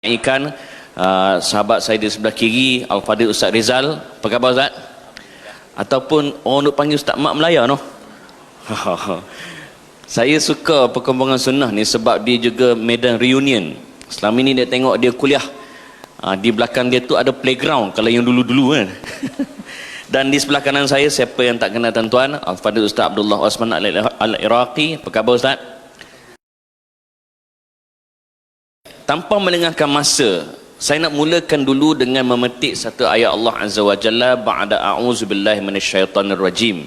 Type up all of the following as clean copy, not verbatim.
ikan sahabat saya di sebelah kiri Al-Fadhil Ustaz Rizal. Apa khabar Ustaz? Ataupun orang nak panggil Ustaz Mak Melaya no? Saya suka perkembangan sunnah ni sebab dia juga medan reunion. Selama ini dia tengok dia kuliah, di belakang dia tu ada playground kalau yang dulu-dulu kan. Dan di sebelah kanan saya, siapa yang tak kenal tuan-tuan, Al-Fadhil Ustaz Abdullah Osman Al-Iraqi. Apa khabar Ustaz? Tanpa melengahkan masa, saya nak mulakan dulu dengan memetik satu ayat Allah Azza wa Jalla, ba'da a'udzubillahi minasyaitonir rajim.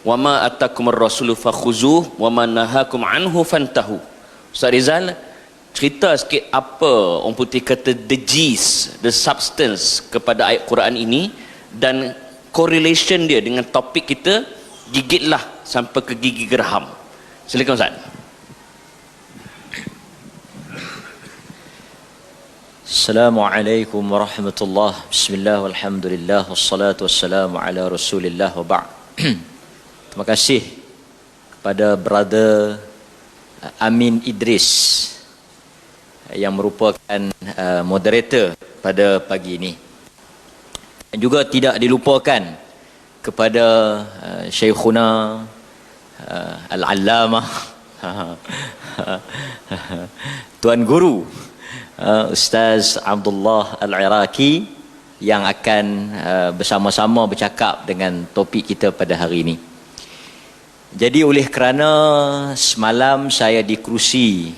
Wa ma atakumur rasulu fakhuzuh wa ma nahakum anhu fantahu. Ustaz Rizal, cerita sikit apa orang putih kata the gist, the substance kepada ayat Quran ini dan correlation dia dengan topik kita, gigitlah sampai ke gigi geraham. Silakan Ustaz. Assalamualaikum warahmatullahi. Bismillah walhamdulillah wassalatu wassalamu ala rasulillah wa ba'd. Terima kasih kepada brother Amin Idris yang merupakan moderator pada pagi ini. Dan juga tidak dilupakan kepada Syekhuna Al-Allamah Tuan Guru Ustaz Abdullah Al-Iraqi yang akan bersama-sama bercakap dengan topik kita pada hari ini. Jadi oleh kerana semalam saya di kerusi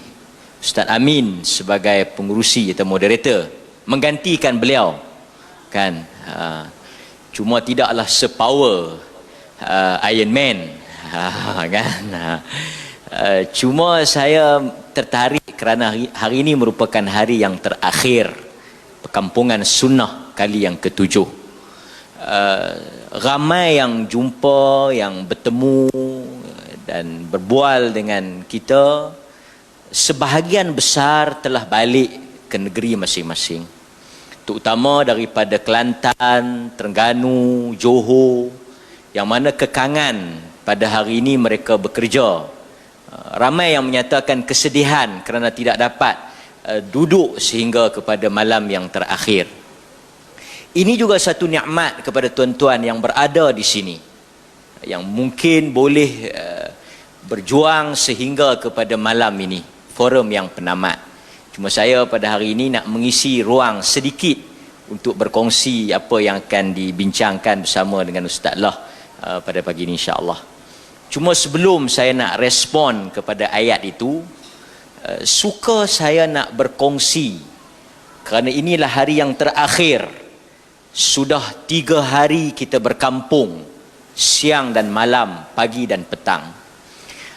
Ustaz Amin sebagai pengerusi atau moderator, menggantikan beliau kan, cuma tidaklah sepower Iron Man kan. Cuma saya tertarik kerana hari ini merupakan hari yang terakhir perkampungan sunnah kali yang ke-7. Ramai yang jumpa, yang bertemu dan berbual dengan kita, sebahagian besar telah balik ke negeri masing-masing, terutama daripada Kelantan, Terengganu, Johor, yang mana kekangan pada hari ini mereka bekerja. Ramai yang menyatakan kesedihan kerana tidak dapat duduk sehingga kepada malam yang terakhir. Ini juga satu nikmat kepada tuan-tuan yang berada di sini, yang mungkin boleh berjuang sehingga kepada malam ini, forum yang penamat. Cuma saya pada hari ini nak mengisi ruang sedikit untuk berkongsi apa yang akan dibincangkan bersama dengan Ustaz Lah pada pagi ini insya-Allah. Cuma sebelum saya nak respon kepada ayat itu, suka saya nak berkongsi kerana inilah hari yang terakhir. Sudah 3 hari kita berkampung, siang dan malam, pagi dan petang.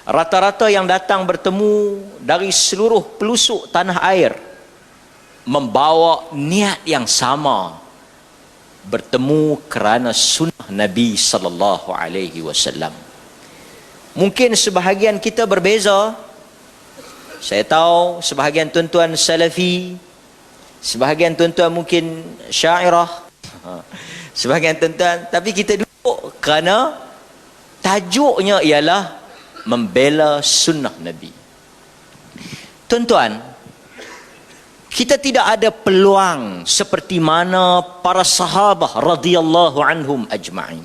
Rata-rata yang datang bertemu dari seluruh pelosok tanah air, membawa niat yang sama, bertemu kerana sunnah Nabi sallallahu alaihi wasallam. Mungkin sebahagian kita berbeza. Saya tahu sebahagian tuan-tuan salafi, sebahagian tuan-tuan mungkin syairah, sebahagian tuan-tuan, tapi kita duduk kerana tajuknya ialah membela sunnah Nabi. Tuan-tuan, kita tidak ada peluang seperti mana para sahabat radhiyallahu anhum ajma'in.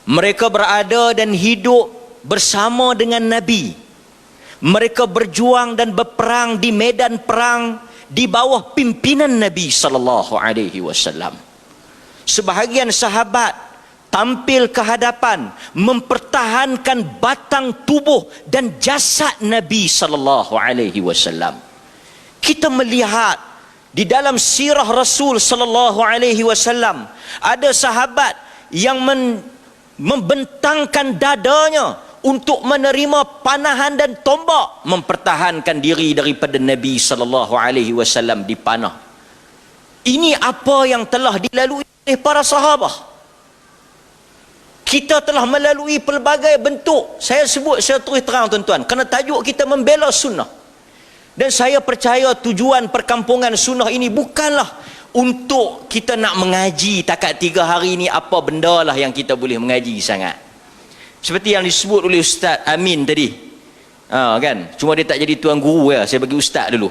Mereka berada dan hidup bersama dengan Nabi. Mereka berjuang dan berperang di medan perang di bawah pimpinan Nabi sallallahu alaihi wasallam. Sebahagian sahabat tampil ke hadapan mempertahankan batang tubuh dan jasad Nabi sallallahu alaihi wasallam. Kita melihat di dalam sirah Rasul sallallahu alaihi wasallam ada sahabat yang membentangkan dadanya untuk menerima panahan dan tombak, mempertahankan diri daripada Nabi sallallahu alaihi wasallam dipanah. Ini apa yang telah dilalui oleh para sahabat. Kita telah melalui pelbagai bentuk. Saya sebut secara terus terang tuan-tuan, kerana tajuk kita membela sunnah. Dan saya percaya tujuan perkampungan sunnah ini bukanlah untuk kita nak mengaji takat 3 hari ini apa benda lah yang kita boleh mengaji sangat. Seperti yang disebut oleh Ustaz Amin tadi. Kan? Cuma dia tak jadi tuan guru ya. Saya bagi ustaz dulu.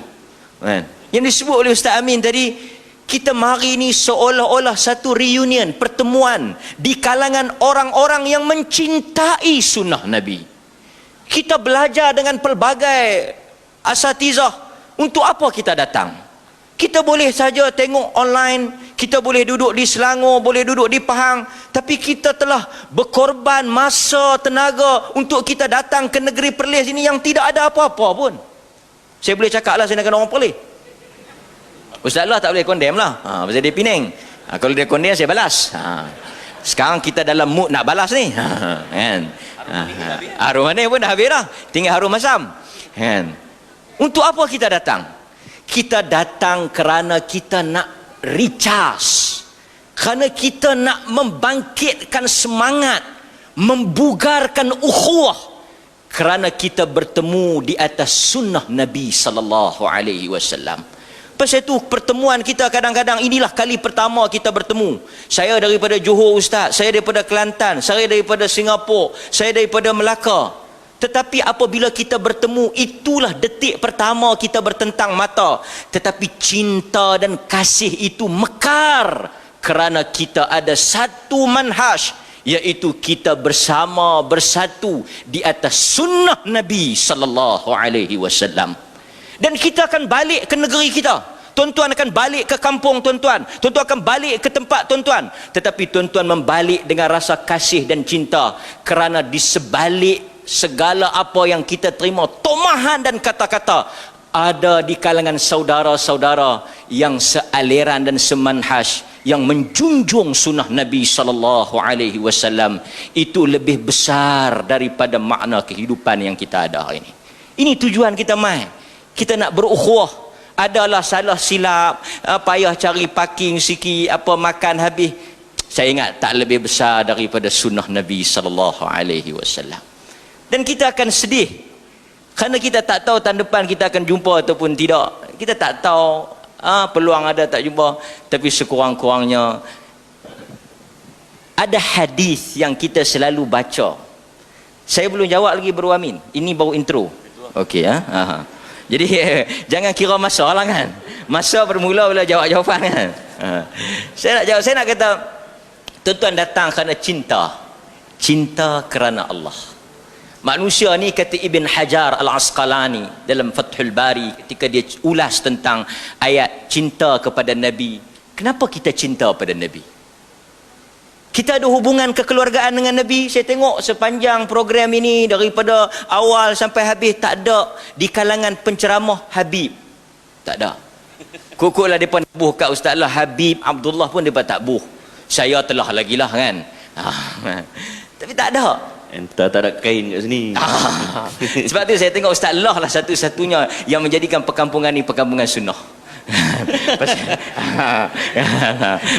Kan? Yang disebut oleh Ustaz Amin tadi, kita mari ini seolah-olah satu reunion, pertemuan di kalangan orang-orang yang mencintai sunnah Nabi. Kita belajar dengan pelbagai asatizah. Untuk apa kita datang? Kita boleh saja tengok online, kita boleh duduk di Selangor, boleh duduk di Pahang, tapi kita telah berkorban masa, tenaga untuk kita datang ke negeri Perlis ini yang tidak ada apa-apa pun. Saya boleh cakap lah saya nak kena orang Perlis. Ustaz Allah tak boleh condemn lah. Pasal dia Penang. Kalau dia condemn saya balas. Sekarang kita dalam mood nak balas ni. Kan? Harum mana pun dah habis dah. Tinggal harum masam. Kan? Untuk apa kita datang? Kita datang kerana kita nak recharge. Kerana kita nak membangkitkan semangat, membugarkan ukhuwah. Kerana kita bertemu di atas sunnah Nabi sallallahu alaihi wasallam. Pasal itu pertemuan kita kadang-kadang inilah kali pertama kita bertemu. Saya daripada Johor Ustaz, saya daripada Kelantan, saya daripada Singapura, saya daripada Melaka. Tetapi apabila kita bertemu, itulah detik pertama kita bertentang mata. Tetapi cinta dan kasih itu mekar kerana kita ada satu manhaj, iaitu kita bersama bersatu di atas sunnah Nabi sallallahu alaihi wasallam. Dan kita akan balik ke negeri kita. Tuan-tuan akan balik ke kampung tuan-tuan. Tuan-tuan akan balik ke tempat tuan-tuan. Tetapi tuan-tuan membalik dengan rasa kasih dan cinta. Kerana di sebalik segala apa yang kita terima, tomahan dan kata-kata, ada di kalangan saudara-saudara yang sealiran dan semanhaj, yang menjunjung sunnah Nabi sallallahu alaihi wasallam. Itu lebih besar daripada makna kehidupan yang kita ada hari ini. Ini tujuan kita mai. Kita nak berukhuwah. Adalah salah silap, payah cari parking sikit, apa makan habis. Saya ingat tak lebih besar daripada sunnah Nabi sallallahu alaihi wasallam. Dan kita akan sedih kerana kita tak tahu tahun depan kita akan jumpa ataupun tidak. Kita tak tahu peluang ada tak jumpa. Tapi sekurang-kurangnya ada hadis yang kita selalu baca. Saya belum jawab lagi Bro Amin. Ini baru intro. Okey Jadi jangan kira masa lah kan. Masa bermula bila jawab jawapan kan. Saya nak jawab, saya nak kata tuan-tuan datang kerana cinta. Cinta kerana Allah. Manusia ni, kata Ibn Hajar Al-Asqalani dalam Fathul Bari ketika dia ulas tentang ayat cinta kepada Nabi. Kenapa kita cinta pada Nabi? Kita ada hubungan kekeluargaan dengan Nabi. Saya tengok sepanjang program ini daripada awal sampai habis tak ada di kalangan penceramah Habib. Tak ada. Kukuk lah mereka buh kat Ustaz lah Habib Abdullah pun mereka tak buh. Saya telah lagi lah kan. Tapi tak ada. Entah tak ada kain kat sini. Sebab tu saya tengok Ustaz Allah lah satu-satunya yang menjadikan perkampungan ni perkampungan sunnah.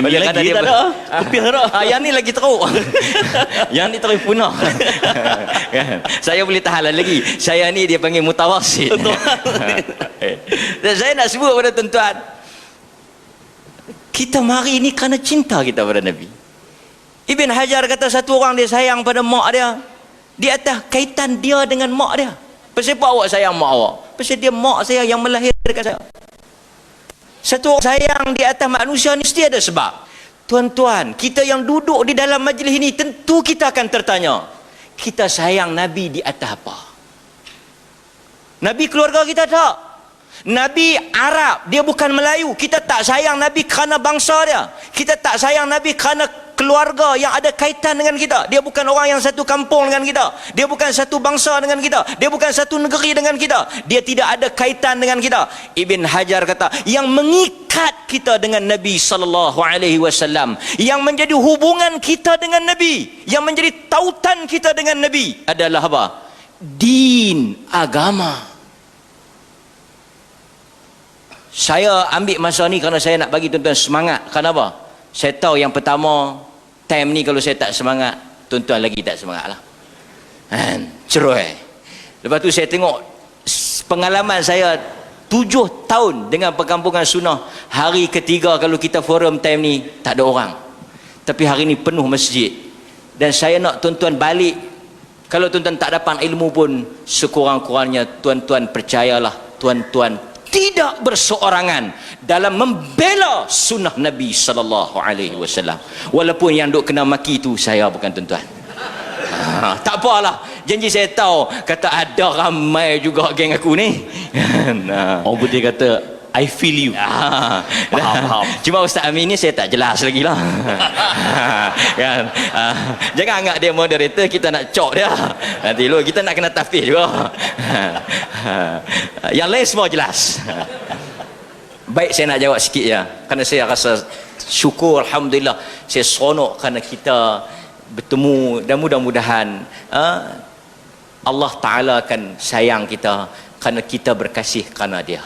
Balik kata dia tak ada. Kopi harap. Yang ni lagi teruk. Yang ni terus punah. Saya boleh tahan lagi. Saya ni dia panggil mutawasid. Dan saya nak sebut pada tuan-tuan, kita mari ni kerana cinta kita pada Nabi. Ibn Hajar kata satu orang dia sayang pada mak dia, di atas kaitan dia dengan mak dia. Pasal apa awak sayang mak awak? Pasal dia mak saya yang melahirkan saya. Satu orang sayang di atas manusia ni mesti ada sebab. Tuan-tuan, kita yang duduk di dalam majlis ini, tentu kita akan tertanya, kita sayang Nabi di atas apa? Nabi keluarga kita tak? Nabi Arab, dia bukan Melayu. Kita tak sayang Nabi kerana bangsa dia. Kita tak sayang Nabi kerana keluarga yang ada kaitan dengan kita. Dia bukan orang yang satu kampung dengan kita. Dia bukan satu bangsa dengan kita. Dia bukan satu negeri dengan kita. Dia tidak ada kaitan dengan kita. Ibn Hajar kata, yang mengikat kita dengan Nabi sallallahu alaihi wasallam, yang menjadi hubungan kita dengan Nabi, yang menjadi tautan kita dengan Nabi adalah apa? Din, agama. Saya ambil masa ni kerana saya nak bagi tuan-tuan semangat. Kenapa? Saya tahu yang pertama, time ni kalau saya tak semangat, tuan-tuan lagi tak semangat lah. Cerai. Lepas tu saya tengok pengalaman saya 7 tahun dengan perkampungan sunnah. Hari ketiga kalau kita forum time ni, tak ada orang. Tapi hari ni penuh masjid. Dan saya nak tuan-tuan balik. Kalau tuan-tuan tak dapat ilmu pun, sekurang-kurangnya tuan-tuan percayalah, tuan-tuan tidak berseorangan dalam membela sunnah Nabi sallallahu alaihi wasallam. Walaupun yang duk kena maki tu saya, bukan tuan-tuan. Tak apalah, janji saya tahu kata ada ramai juga geng aku ni. Orang putih kata I feel you. Faham. Cuma Ustaz Amin ni saya tak jelas lagi lah. Kan? Jangan anggap dia moderator, kita nak cok dia. Nanti lu kita nak kena tafsir juga. Yang lain semua jelas. Baik, saya nak jawab sikit ya. Kerana saya rasa syukur, alhamdulillah, saya seronok kerana kita bertemu, dan mudah-mudahan Allah Ta'ala akan sayang kita kerana kita berkasih kerana dia.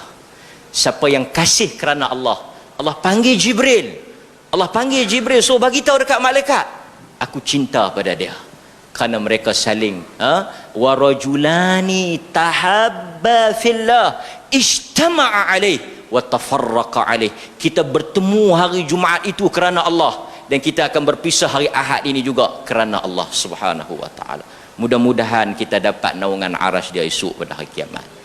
Siapa yang kasih kerana Allah, Allah panggil Jibril. Allah panggil Jibril, so bagi tahu dekat malaikat, aku cinta pada dia. Kerana mereka saling wa rajulani tahabba fillah ijtama'a alaih wa tafarraqa alaih. Kita bertemu hari Jumaat itu kerana Allah, dan kita akan berpisah hari Ahad ini juga kerana Allah Subhanahu wa taala. Mudah-mudahan kita dapat naungan arasy dia esok pada hari kiamat.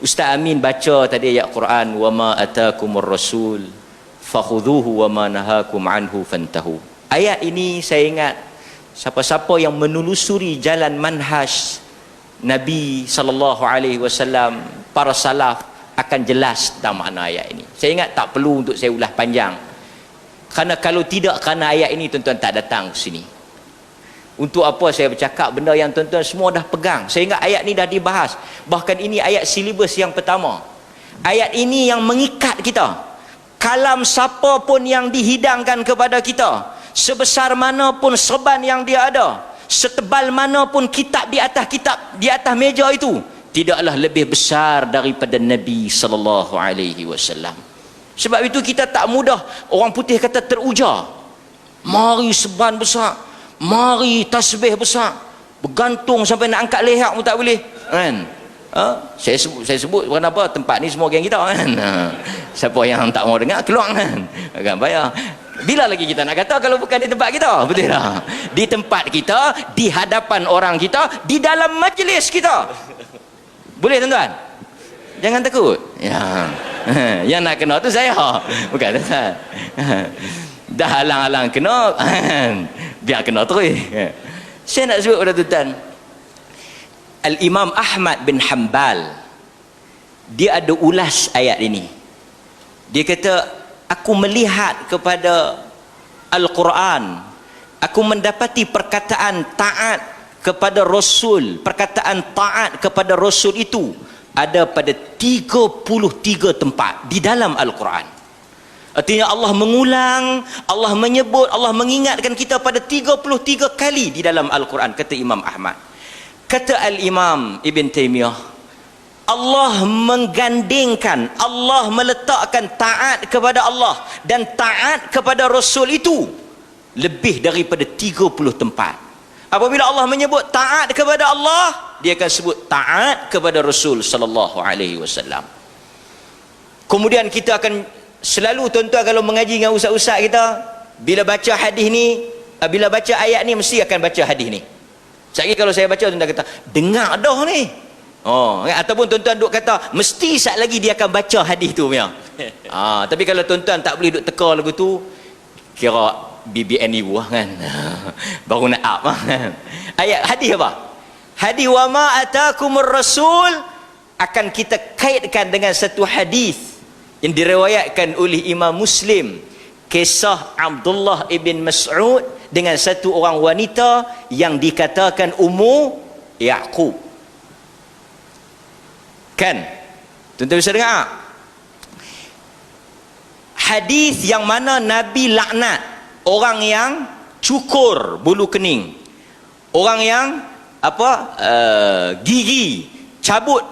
Ustaz Amin baca tadi ayat Quran, wa ma atakumur rasul fakhudhuhu wa ma nahakum anhu fantahu. Ayat ini saya ingat siapa-siapa yang menelusuri jalan manhaj Nabi sallallahu alaihi wasallam, para salaf, akan jelas tentang makna ayat ini. Saya ingat tak perlu untuk saya ulas panjang. Kerana kalau tidak kerana ayat ini, tuan-tuan tak datang ke sini. Untuk apa saya bercakap benda yang tuan-tuan semua dah pegang? Saya ingat ayat ni dah dibahas. Bahkan ini ayat silibus yang pertama. Ayat ini yang mengikat kita. Kalam siapa pun yang dihidangkan kepada kita, sebesar mana pun serban yang dia ada, setebal mana pun kitab di atas meja itu, tidaklah lebih besar daripada Nabi sallallahu alaihi wasallam. Sebab itu kita tak mudah, orang putih kata teruja. Mari serban besar, mari tasbih besar, bergantung sampai nak angkat leher pun tak boleh, kan? Saya sebut kenapa tempat ni semua geng kita, kan? Siapa yang tak mau dengar keluar, kan bayar. Bila lagi kita nak kata kalau bukan di tempat kita? Betul tak? Di tempat kita, di hadapan orang kita, di dalam majlis kita. Boleh tuan-tuan? Jangan takut. Yang nak kena tu saya, bukan tuan-tuan. Dah halang-halang kena, biar kena terus. Saya nak sebut pada tuan-tuan, Al-Imam Ahmad bin Hanbal, dia ada ulas ayat ini. Dia kata, aku melihat kepada Al-Quran, aku mendapati perkataan taat kepada Rasul, perkataan taat kepada Rasul itu ada pada 33 tempat di dalam Al-Quran. Artinya Allah mengulang, Allah menyebut, Allah mengingatkan kita pada 33 kali di dalam Al-Quran, kata Imam Ahmad. Kata Al-Imam Ibn Taymiyah, Allah menggandingkan, Allah meletakkan taat kepada Allah dan taat kepada Rasul itu lebih daripada 30 tempat. Apabila Allah menyebut taat kepada Allah, dia akan sebut taat kepada Rasul sallallahu alaihi wasallam. Kemudian kita akan selalu, tuan-tuan kalau mengaji dengan ustaz-ustaz kita, bila baca hadis ni, bila baca ayat ni, mesti akan baca hadis ni. Sekali kalau saya baca, tuan-tuan kata, dengar dah ni. Ataupun tuan-tuan duk kata, mesti sat lagi dia akan baca hadis tu punya. Tapi kalau tuan-tuan tak boleh duk teka lagu tu, kira BBN ibu kan. Baru nak up kan. Ayat hadis apa? Hadis wa ma atakumur rasul akan kita kaitkan dengan satu hadis yang diriwayatkan oleh Imam Muslim, kisah Abdullah ibn Mas'ud dengan satu orang wanita yang dikatakan Ummu Yaqub. Kan? Tuan-tuan bisa dengar? Hadis yang mana Nabi laknat orang yang cukur bulu kening, orang yang gigi cabut,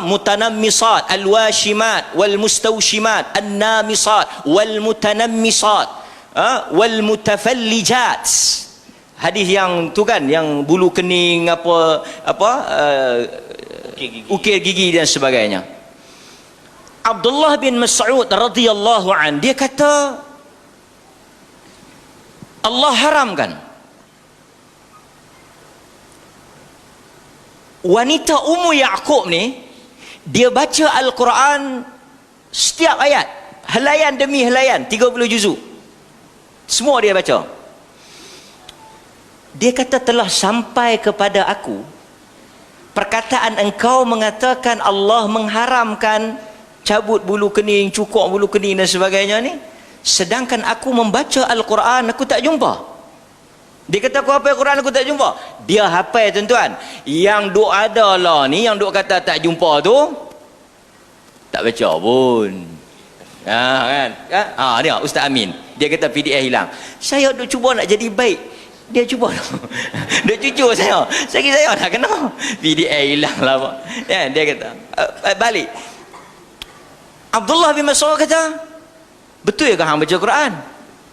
mutanammisat, alwashimat wal mustawshimat, annamisat wal mutanammisat wal mutafallijat. Hadis yang tu kan, yang bulu kening ukir gigi dan sebagainya. Abdullah bin Mas'ud radhiyallahu an, dia kata Allah haramkan wanita Ummu Yaqub ni, dia baca Al-Quran Setiap ayat, helaian demi helaian, 30 juzuk. Semua dia baca. Dia kata telah sampai kepada aku perkataan engkau mengatakan Allah mengharamkan cabut bulu kening, cukur bulu kening dan sebagainya ni. Sedangkan aku membaca Al-Quran, aku tak jumpa. Dia kata aku hafal Quran, aku tak jumpa. Dia hafal tuan-tuan. Yang duk ada lah ni, yang duk kata tak jumpa tu, tak baca pun. Kan? Dia Ustaz Amin. Dia kata PDF hilang. Saya duk cuba nak jadi baik. Dia cuba. Duk cucuk saya. Saya nak kena. PDF hilang lah. Dia kata, balik. Abdullah bin Mas'ud kata, betul ke hang baca Quran?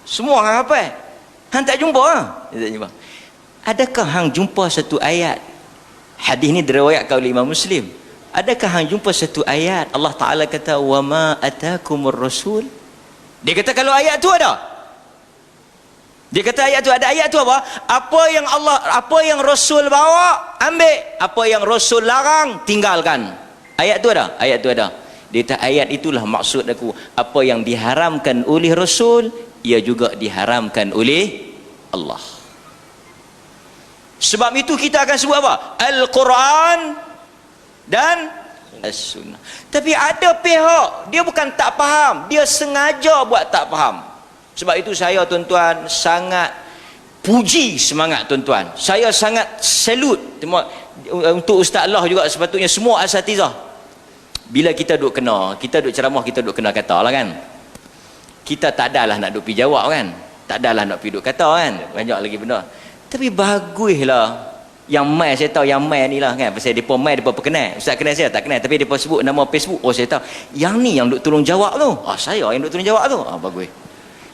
Semua hang hafal. Hang tak jumpa ah? Dia tak jumpa. Adakah hang jumpa satu ayat? Hadis ni diriwayatkan oleh Imam Muslim. Adakah hang jumpa satu ayat Allah Taala kata wa ma atakumur rasul? Dia kata kalau ayat tu ada. Dia kata ayat tu ada, ayat tu apa? Apa yang Rasul bawa, ambil. Apa yang Rasul larang, tinggalkan. Ayat tu ada, ayat tu ada. Dia kata ayat itulah maksud aku. Apa yang diharamkan oleh Rasul, ia juga diharamkan oleh Allah. Sebab itu kita akan sebut apa? Al-Quran dan As-Sunnah. Tapi ada pihak, dia bukan tak faham, dia sengaja buat tak faham. Sebab itu saya tuan-tuan sangat puji semangat tuan-tuan. Saya sangat salute untuk Ustaz Allah juga, sepatutnya semua asatizah. Bila kita duk kena, kita duk ceramah, kita duk kena kata lah kan. Kita tak adalah nak duk pergi jawab kan. Tak adalah nak pergi duk kata kan. Banyak lagi benda. Tapi baguslah. Yang mai saya tahu, yang mai ni lah kan. Pasal mereka mai, mereka kenal. Ustaz kenal saya, tak kenal. Tapi mereka sebut nama Facebook, oh saya tahu. Yang ni yang duk tolong jawab tu. Saya yang duk tolong jawab tu. Bagus.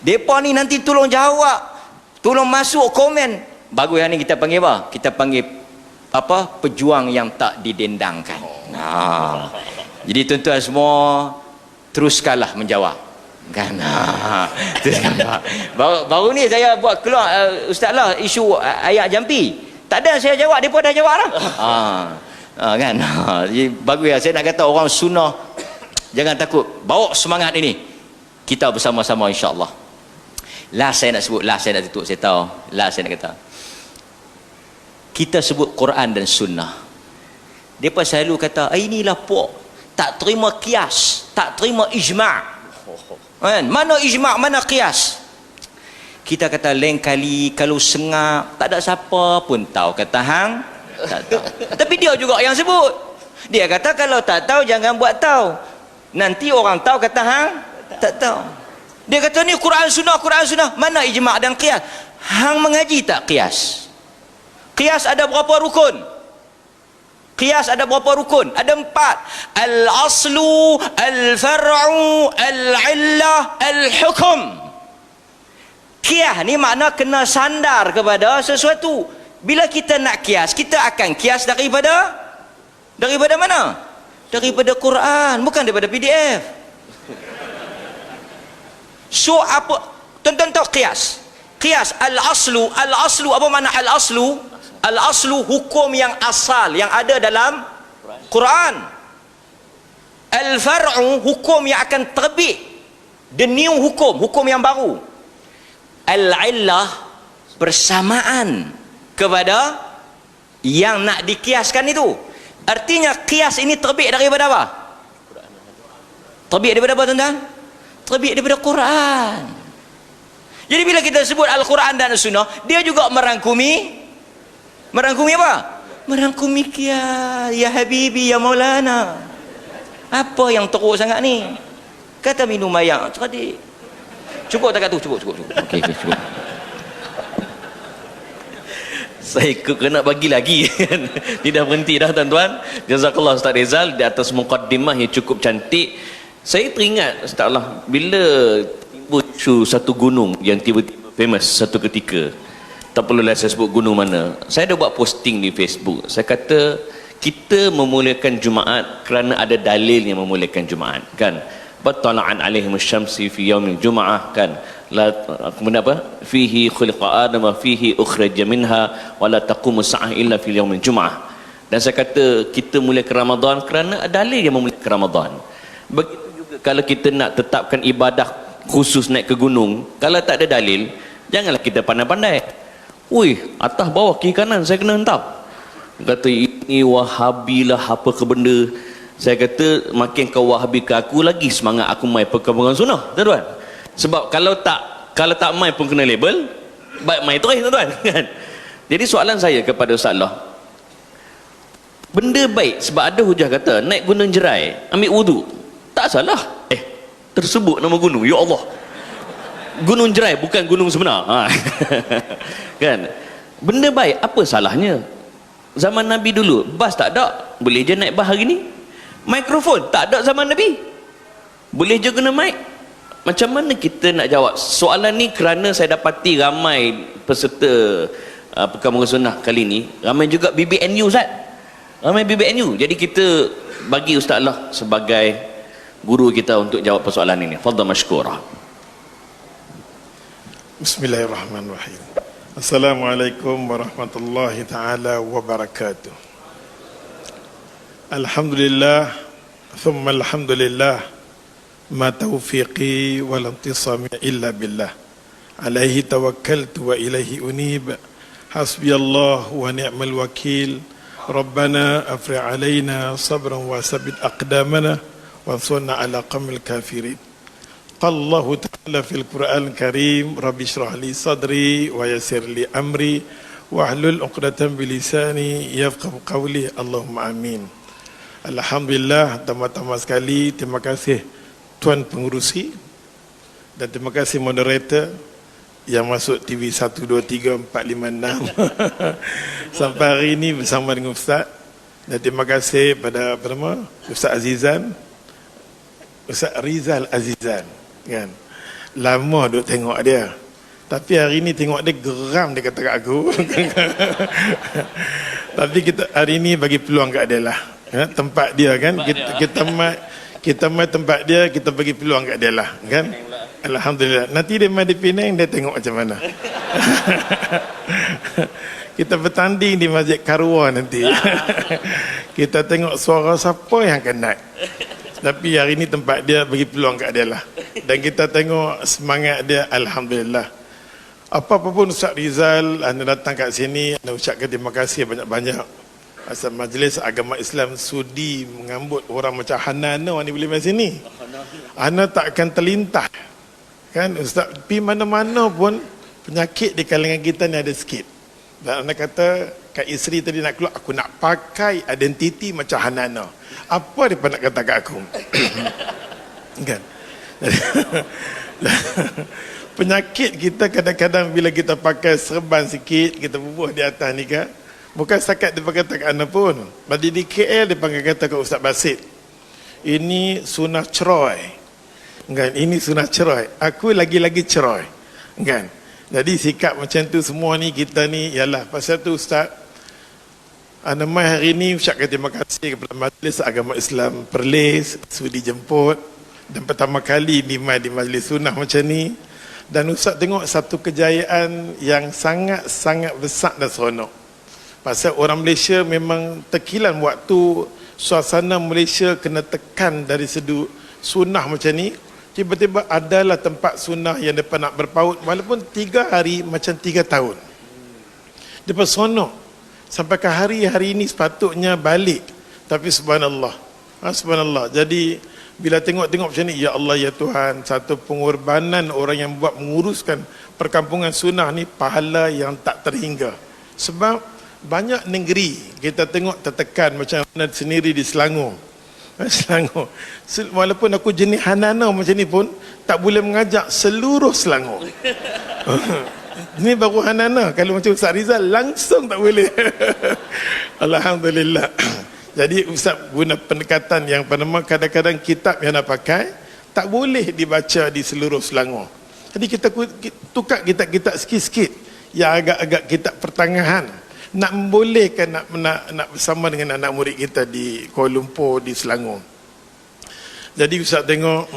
Mereka ni nanti tolong jawab. Tolong masuk komen. Bagus yang ni kita panggil apa? Kita panggil apa? Pejuang yang tak didendangkan. Jadi tuan-tuan semua teruskanlah menjawab. Kan? Baru ni saya buat keluar Ustaz lah isu ayat jampi. Tak ada saya jawab, dia pun dah jawab lah. Kan? Jadi bagus ya, saya nak kata orang sunnah jangan takut, bawa semangat ini. Kita bersama-sama insya-Allah. Saya nak tutup, saya tahu. Saya nak kata. Kita sebut Quran dan sunnah. Depa selalu kata, inilah pok tak terima kias, tak terima ijma'. Kan? Mana ijma', mana kias? Kita kata lain kali kalau sengak, tak ada siapa pun tahu. Kata hang tak tahu. Tapi dia juga yang sebut. Dia kata kalau tak tahu jangan buat tahu. Nanti orang tahu kata hang tak tahu. Dia kata ni Quran sunnah. Mana ijma' dan qiyas? Hang mengaji tak qiyas? Qiyas ada berapa rukun? Ada 4. Al-aslu, al-far'u, al-illah, al-hukum. Qiyas ni makna kena sandar kepada sesuatu. Bila kita nak qiyas, kita akan qiyas daripada mana? Daripada Quran, bukan daripada PDF. So apa? Tonton qiyas. Qiyas al-aslu apa makna al-aslu? Al-aslu hukum yang asal yang ada dalam Quran. Al-far'u hukum yang akan terbit, the new hukum yang baru. Al-illah bersamaan kepada yang nak dikiaskan itu. Artinya kias ini terbit daripada apa? Terbit daripada apa tuan-tuan? Terbit daripada Quran. Jadi bila kita sebut Al-Quran dan Sunnah, dia juga merangkumi apa? Merangkumi kias. Ya Habibi, ya Maulana. Apa yang teruk sangat ni? Kata minum air tadi. Cukup tak tu? Cukup. Okey, cukup. Saya kena bagi lagi. Tidak berhenti dah tuan-tuan. Jazakallah Ustaz Rizal di atas muqaddimah yang cukup cantik. Saya teringat Ustaz Allah bila timbul satu gunung yang tiba-tiba famous satu ketika. Tak perlulah saya sebut gunung mana. Saya dah buat posting di Facebook. Saya kata kita memulakan Jumaat kerana ada dalil yang memulakan Jumaat, kan? Battala'an alaihim syamsi fi yaumil jum'ah, kan? La kemudian apa? Fihi khuliqa Adam wa fihi ukhrija minha wa la taqumu sa'ah illa fi yaumil jum'ah. Dan saya kata kita mulakan Ramadan kerana ada dalil yang memulakan Ramadan. Begitu juga kalau kita nak tetapkan ibadah khusus naik ke gunung, kalau tak ada dalil, janganlah kita pandai-pandai. Ui, atas bawah kiri kanan saya kena hentam. Kata ini wahabi lah apa ke benda. Saya kata makin kau wahabi ke aku, lagi semangat aku mai perkembangan sunnah, tuan-tuan. Sebab kalau tak mai pun kena label, baik mai terus, tuan-tuan. Kan? Jadi soalan saya kepada Ustaz Allah, benda baik sebab ada hujah kata naik gunung Jerai ambil wudu, tak salah. Tersebut nama gunung, ya Allah, Gunung Jerai bukan gunung sebenar. Kan, benda baik apa salahnya? Zaman Nabi dulu bas tak ada, boleh je naik bas hari ni. Mikrofon tak ada zaman Nabi, boleh je guna mic. Macam mana kita nak jawab soalan ni? Kerana saya dapati ramai peserta perkembangan sunnah kali ni, ramai juga BBNU, Ustaz. Ramai BBNU. Jadi kita bagi Ustaz Allah sebagai guru kita untuk jawab persoalan ini. Fadhal mashkura. Bismillahirrahmanirrahim. Assalamualaikum warahmatullahi taala wabarakatuh. Alhamdulillah thumma alhamdulillah, ma taufiqi wal intisami illa billah. Alaihi tawakkaltu wa ilaihi unib. Hasbiyallah wa ni'mal wakil. Rabbana afri' alaina sabran wa sabbit aqdamana wansurna ala qawmil kafirin. Qala Allah ta'ala fil Qur'an Karim, Rabbi shrah li sadri wa yassir li amri wahlul 'uqdatam bi lisani yafqahu qawli. Allahumma amin. Alhamdulillah, pertama-tama sekali terima kasih Tuan Pengurusi dan terima kasih moderator yang masuk TV 1, 2, 3, 4, 5, 6 sampai hari ini bersama dengan Ustaz. Dan terima kasih pada Ustaz Azizan, Ustaz Rizal Azizan, kan. Lama duk tengok dia, tapi hari ni tengok dia geram, dia kata kat aku. Tapi kita hari ni bagi peluang kat dia lah, ya, tempat dia kan, kita mai tempat dia, kita bagi peluang kat dia lah, kan. Alhamdulillah. Nanti dia mai di Penang, dia tengok macam mana. Kita bertanding di Masjid Karwa nanti. Kita tengok suara siapa yang akan naik. Tapi hari ini tempat dia, bagi peluang kat dia lah. Dan kita tengok semangat dia, alhamdulillah. Apa-apa pun Ustaz Rizal anda datang kat sini, anda ucapkan terima kasih banyak-banyak. Asal Majlis Agama Islam sudi mengambut orang macam Hanana ni boleh main sini. Ana tak akan terlintah. Kan Ustaz, pergi mana-mana pun penyakit di kalangan kita ni ada sikit. Dan anda kata kat isteri tadi nak keluar, aku nak pakai identiti macam Hanana. Apa dia nak kata kat aku? Kan? Penyakit kita kadang-kadang bila kita pakai serban sikit, kita bubuh di atas ni kan, bukan setakat dia pakai kata kat anda pun. Badi di KL dia panggil kata kat Ustaz Basit, ini sunnah cerai. Kan, ini sunnah cerai. Aku lagi-lagi cerai. Kan? Jadi sikap macam tu semua ni kita ni ialah pasal tu Ustaz. Ana mai hari ni ucapkan terima kasih kepada Majlis Agama Islam Perlis sudi jemput, dan pertama kali di mai di majlis sunnah macam ni. Dan Ustaz tengok satu kejayaan yang sangat-sangat besar dan seronok. Pasal orang Malaysia memang terkilan waktu suasana Malaysia kena tekan dari sudut sunnah macam ni. Tiba-tiba adalah tempat sunnah yang mereka nak berpaut, walaupun 3 hari macam 3 tahun. Mereka seronok sampai ke hari-hari ini sepatutnya balik. Tapi subhanallah, subhanallah. Jadi bila tengok-tengok macam ni, ya Allah ya Tuhan, satu pengorbanan orang yang buat menguruskan perkampungan sunnah ni, pahala yang tak terhingga. Sebab banyak negeri kita tengok tertekan macam mana sendiri di Selangor. Selangor, walaupun aku jenis Hanana macam ni pun tak boleh mengajak seluruh Selangor. Ini baru Hanana. Kalau macam Ustaz Rizal langsung tak boleh. Alhamdulillah. Jadi Ustaz guna pendekatan yang kadang-kadang kitab yang nak pakai tak boleh dibaca di seluruh Selangor. Jadi kita tukar kitab-kitab sikit-sikit yang agak-agak kitab pertengahan, nak membolehkan nak bersama dengan anak murid kita di Kuala Lumpur, di Selangor. Jadi Ustaz tengok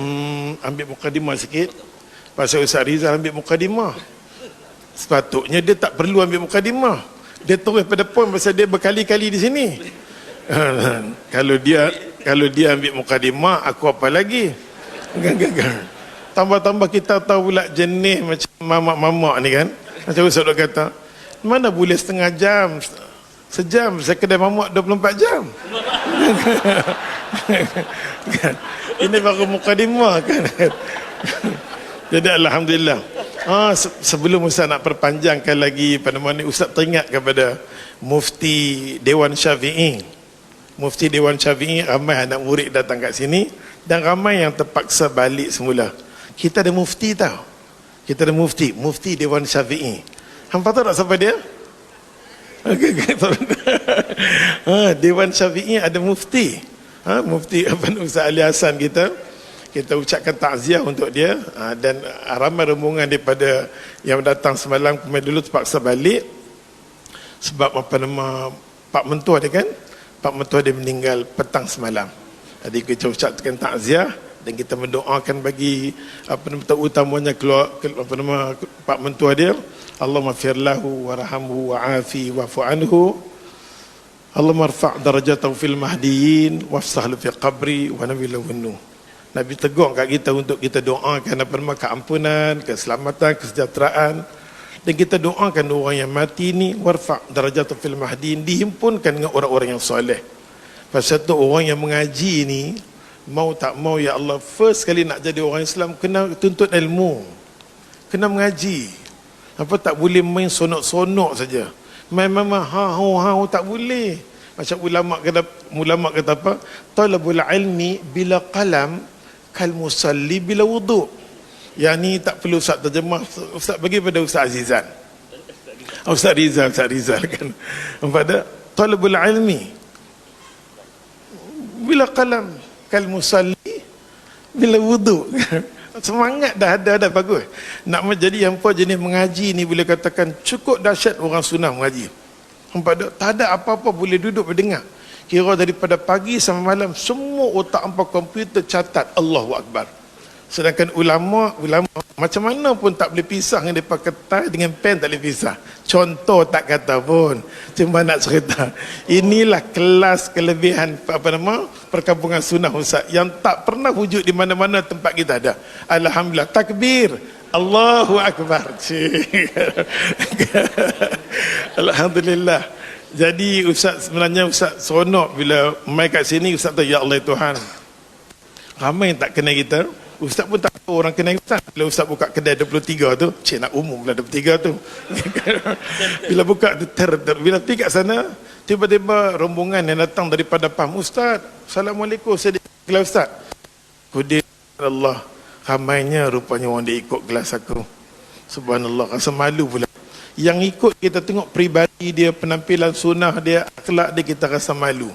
ambil mukadimah sikit. Pasal Ustaz Rizal ambil mukadimah, sepatutnya dia tak perlu ambil mukadimah, dia terus pada poin pasal dia berkali-kali di sini. Kalau dia ambil mukadimah, aku apa lagi? Tambah-tambah kita tahu pula jenis macam mamak-mamak ni kan. Macam Ustaz dok kata, mana boleh setengah jam, sejam, saya kedai mamak 24 jam. Ini baru mukadimah kan. Jadi alhamdulillah. Sebelum Ustaz nak perpanjangkan lagi pada mana Ustaz teringat kepada Mufti Dewan Syafi'i. Mufti Dewan Syafi'i, ramai anak murid datang kat sini dan ramai yang terpaksa balik semula. Kita ada mufti tau. Kita ada mufti, Mufti Dewan Syafi'i. Hampa tahu tak siapa dia? Dewan Syafi'i ada mufti. Mufti Ustaz Ali Hassan kita ucapkan takziah untuk dia, dan ramai rombongan daripada yang datang semalam kemarin dulu terpaksa balik sebab Pak Mentua dia kan, Pak Mentua dia meninggal petang semalam. Jadi kita ucapkan takziah dan kita mendoakan bagi terutamanya Pak Mentua dia, Allahumma firlahu warhamhu wa'afi wa'fu anhu, Allahumma rfa' darajatahu fil mahdiyin wafsahlu fi qabri wa nabilahu nuh. Nabi tegur kat kita untuk kita doakan keampunan, keselamatan, kesejahteraan, dan kita doakan orang yang mati ni warfa' darajatahu fil mahdiyin, dihimpunkan dengan orang-orang yang soleh. Pasal tu orang yang mengaji ni mau tak mau, ya Allah, first kali nak jadi orang Islam kena tuntut ilmu, kena mengaji. Apa tak boleh main sonok-sonok saja, main mama ha tak boleh. Macam ulama kata apa, talabul ilmi bila qalam kal musalli bila wudu. Yang ni tak perlu Ustaz terjemah, Ustaz bagi pada Ustaz Azizan, Ustaz Rizal kan. Pada talabul ilmi bila qalam kal musalli bila wudu. Semangat dah ada bagus. Nak menjadi hampa jenis mengaji ni boleh katakan cukup dahsyat orang sunnah mengaji. Hampa tak ada apa-apa boleh duduk berdengar. Kira daripada pagi sampai malam semua otak hampa komputer catat Allahu Akbar. Sedangkan ulama macam mana pun tak boleh pisah dengan depa kertas dengan pen, tak boleh pisah. Contoh tak kata pun. Cuma nak cerita. Inilah kelas kelebihan perkampungan sunnah Ustaz yang tak pernah wujud di mana-mana tempat kita ada. Alhamdulillah. Takbir. Allahu Akbar. Alhamdulillah. Jadi Ustaz sebenarnya Ustaz seronok bila mai kat sini. Ustaz tahu ya Allah Tuhan, ramai yang tak kenal kita. Ustaz pun tak tahu orang kenal Ustaz. Bila Ustaz buka kedai 23 tu, cik nak umum lah 23 tu. Bila buka tu bila pergi kat sana, tiba-tiba rombongan yang datang daripada PAM, Ustaz, Assalamualaikum, saya di kelas Ustaz. Kudir Allah, ramainya rupanya orang dia ikut kelas aku. Subhanallah, rasa malu pula. Yang ikut kita tengok peribadi dia, penampilan sunnah dia, akhlak dia, kita rasa malu.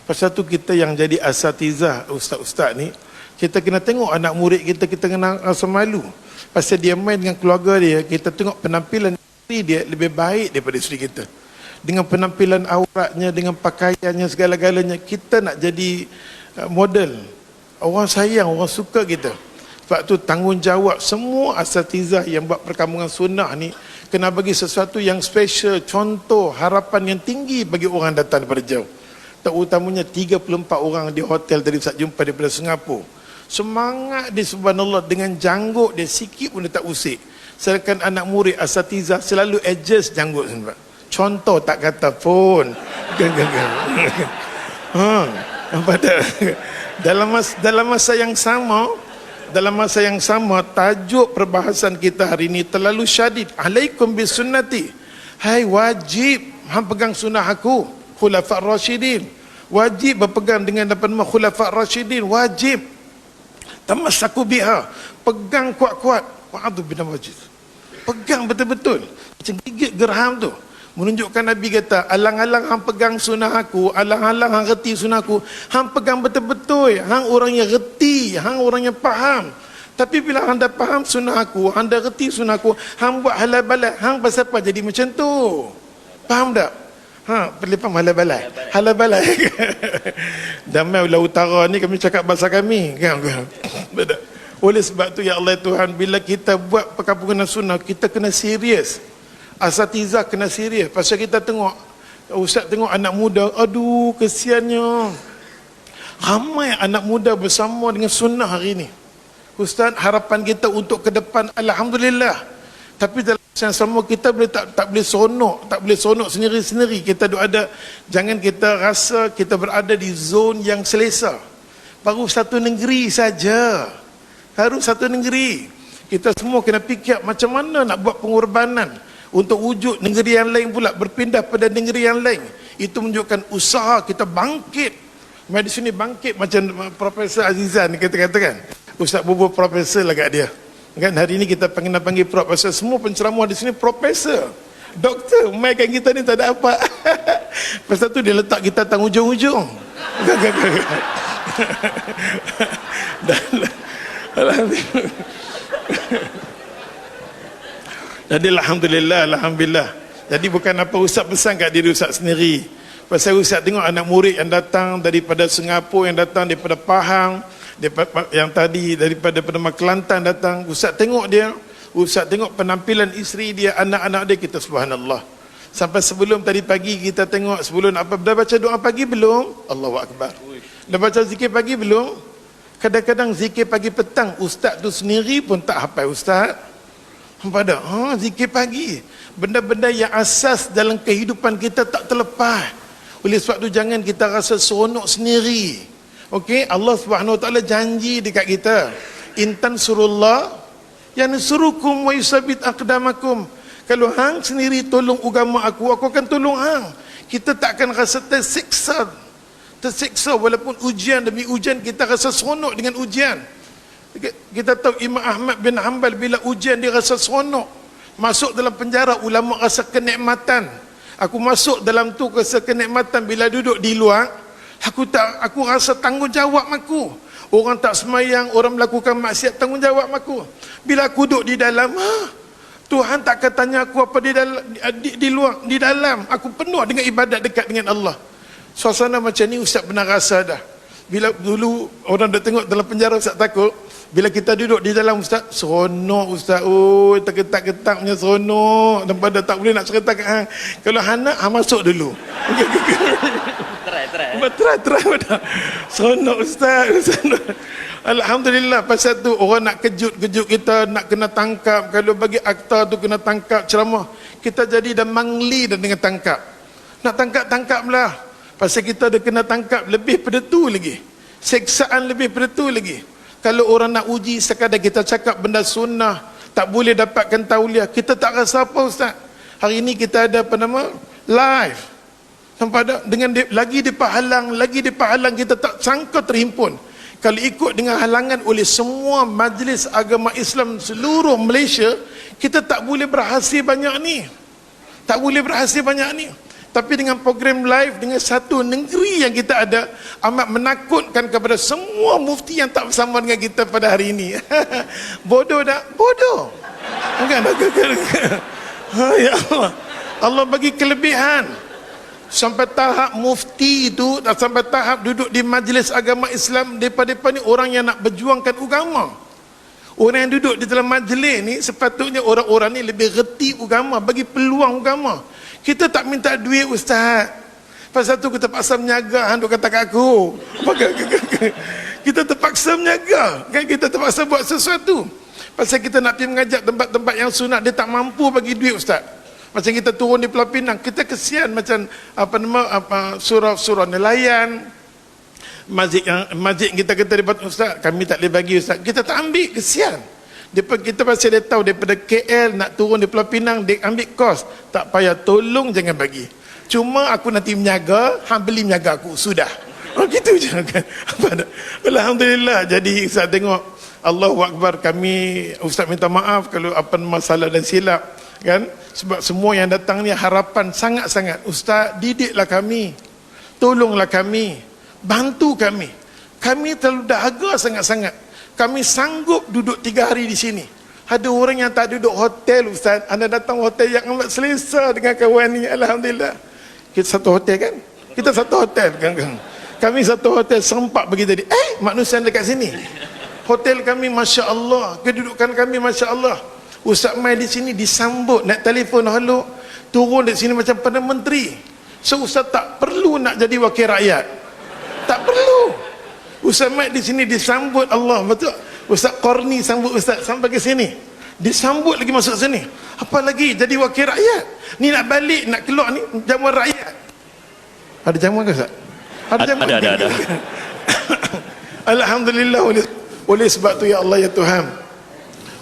Pasal tu kita yang jadi asatizah, ustaz-ustaz ni, kita kena tengok anak murid kita, kita kena rasa malu. Pasal dia main dengan keluarga dia, kita tengok penampilan isteri dia lebih baik daripada isteri kita. Dengan penampilan auratnya, dengan pakaiannya, segala-galanya, kita nak jadi model. Orang sayang, orang suka kita. Sebab tu tanggungjawab semua asatizah yang buat perkampungan sunnah ni, kena bagi sesuatu yang special, contoh, harapan yang tinggi bagi orang datang daripada jauh. Terutamanya 34 orang di hotel tadi Ustaz jumpa daripada Singapura. Semangat dia subhanallah, dengan janggut dia sikit pun dia tak usik. Sedangkan anak murid asatizah selalu adjust janggut sebab. Contoh tak kata pun. Dalam masa yang sama, tajuk perbahasan kita hari ini terlalu syadid. Alaikum bisunnati. Hai, wajib hang pegang sunnah aku, khulafa' rasyidin. Wajib berpegang dengan apa nama khulafa' rasyidin, wajib. Tamassaku biha, pegang kuat-kuat. Wa'adhu bin wajid. Pegang betul-betul. Macam gigit gerham tu. Menunjukkan Nabi kata, alang-alang hang pegang sunnah aku, alang-alang hang reti sunnah aku, hang pegang betul-betul, hang orang yang reti, hang orang yang faham. Tapi bila hang dah faham sunnah aku, hang dah reti sunnah aku, hang buat halal balai, hang pasal apa jadi macam tu? Faham tak? Boleh faham halal balai? Halal balai. Damai Ular Utara ni kami cakap bahasa kami. Oleh sebab tu ya Allah Tuhan, bila kita buat perkampungan sunnah, kita kena serius. Asatizah kena serius. Pasal kita tengok, Ustaz tengok anak muda, aduh kesiannya. Ramai anak muda bersama dengan sunnah hari ni. Ustaz, harapan kita untuk ke depan, alhamdulillah. Tapi dalam yang sama kita boleh tak boleh sonok sendiri-sendiri. Kita ada, jangan kita rasa kita berada di zon yang selesa. Baru satu negeri saja. Baru satu negeri. Kita semua kena fikir macam mana nak buat pengorbanan untuk wujud negeri yang lain pula, berpindah pada negeri yang lain. Itu menunjukkan usaha kita bangkit. Mari di sini bangkit macam Profesor Azizan kita katakan. Ustaz Bubu profesor lah kat dia. Kan hari ni kita panggil profesor, semua penceramah di sini profesor. Doktor, mainkan kita ni tak ada apa. Pasal tu dia letak kita tang hujung-hujung. Dan alhamdulillah. Jadi alhamdulillah. Jadi bukan apa Ustaz pesan kat diri Ustaz sendiri. Pasal Ustaz tengok anak murid yang datang daripada Singapura, yang datang daripada Pahang, yang tadi daripada Kelantan datang. Ustaz tengok dia, Ustaz tengok penampilan isteri dia, anak-anak dia, kita subhanallah. Sampai sebelum tadi pagi kita tengok, sebelum apa, dah baca doa pagi belum? Allahu Akbar. Dah baca zikir pagi belum? Kadang-kadang zikir pagi petang Ustaz tu sendiri pun tak hafal Ustaz. Pada zikir pagi, benda-benda yang asas dalam kehidupan kita tak terlepas. Oleh sebab tu jangan kita rasa seronok sendiri. Okey, Allah Subhanahu Wa Taala janji dekat kita, intan surullah yansurukum wa yusabbit aqdamakum. Kalau hang sendiri tolong agama aku akan tolong hang. Kita tak akan rasa tersiksa walaupun ujian demi ujian kita rasa seronok dengan ujian. Kita tahu Imam Ahmad bin Hanbal bila ujian dia rasa seronok. Masuk dalam penjara ulama rasa kenikmatan. Aku masuk dalam tu rasa kenikmatan, bila duduk di luar aku rasa tanggungjawab aku. Orang tak semayang, orang melakukan maksiat, tanggungjawab aku. Bila aku duduk di dalam, Tuhan tak akan tanya aku apa di luar, di dalam aku penuh dengan ibadat dekat dengan Allah. Suasana macam ni Ustaz pernah rasa dah. Bila dulu orang dah tengok dalam penjara Ustaz takut. Bila kita duduk di dalam Ustaz, seronok Ustaz. Oh, tergetak-getak punya seronok. Daripada tak boleh nak cerita kat hang. Kalau hang nak, hang masuk dulu. Try. Seronok Ustaz. Alhamdulillah. Pasal tu orang nak kejut kita, nak kena tangkap. Kalau bagi akta tu kena tangkap ceramah, kita jadi dah mangli dah dengan tangkap. Nak tangkap-tangkaplah. Pasal kita dah kena tangkap lebih pada tu lagi. Seksaan lebih pada tu lagi. Kalau orang nak uji sekadar kita cakap benda sunnah, tak boleh dapatkan tauliah, kita tak rasa apa Ustaz. Hari ini kita ada apa nama? Live. Sampai ada dengan lagi dipahalang, kita tak sangka terhimpun. Kalau ikut dengan halangan oleh semua majlis agama Islam seluruh Malaysia, kita tak boleh berhasil banyak ni. Tapi dengan program live, dengan satu negeri yang kita ada, amat menakutkan kepada semua mufti yang tak bersama dengan kita pada hari ini. Bodoh tak? Bodoh. Bukan? Ya Allah. Allah bagi kelebihan. Sampai tahap mufti itu, sampai tahap duduk di majlis agama Islam, daripada ni orang yang nak berjuangkan agama. Orang yang duduk di dalam majlis ni, sepatutnya orang-orang ni lebih reti agama, bagi peluang agama. Kita tak minta duit Ustaz. Pasal tu kita terpaksa menyaga. Handuk kata kat aku. Kita terpaksa menyaga. Kan kita terpaksa buat sesuatu. Pasal kita nak pergi mengajak tempat-tempat yang sunat, dia tak mampu bagi duit Ustaz. Macam kita turun di Pulau Pinang, kita kesian macam surau-surau nelayan. Masjid kita kata daripada Ustaz, kami tak boleh bagi Ustaz. Kita tak ambil, kesian. Kita pasti dia tahu daripada KL nak turun di Pulau Pinang, dia ambil kos. Tak payah, tolong jangan bagi. Cuma aku nanti menyaga, hang beli menyaga aku, sudah. Gitu je kan. Alhamdulillah. Jadi Ustaz tengok, Allahu Akbar, kami Ustaz minta maaf kalau apa masalah dan silap kan. Sebab semua yang datang ni harapan sangat-sangat. Ustaz, didiklah kami, tolonglah kami, bantu kami. Kami terlalu dahaga sangat-sangat. Kami sanggup duduk 3 hari di sini. Ada orang yang tak duduk hotel Ustaz. Anda datang hotel yang amat selesa dengan kawan ni. Alhamdulillah. Kita satu hotel kan? Kita satu hotel kan? Kami satu hotel sempat pergi tadi. Manusia dekat sini. Hotel kami Masya Allah. Kedudukan kami Masya Allah. Ustaz mai di sini disambut. Naik telefon halo. Turun di sini macam Perdana Menteri. So Ustaz tak perlu nak jadi wakil rakyat. Tak perlu. Ustaz Mat di sini disambut Allah, betul? Ustaz Qarni sambut Ustaz sampai ke sini, disambut lagi masuk sini, apa lagi jadi wakil rakyat ni, nak balik nak keluar ni jamuan rakyat. Ada jamuan ke Ustaz? Ada jamuan. Ada. Alhamdulillah. Oleh sebab tu ya Allah ya Tuhan,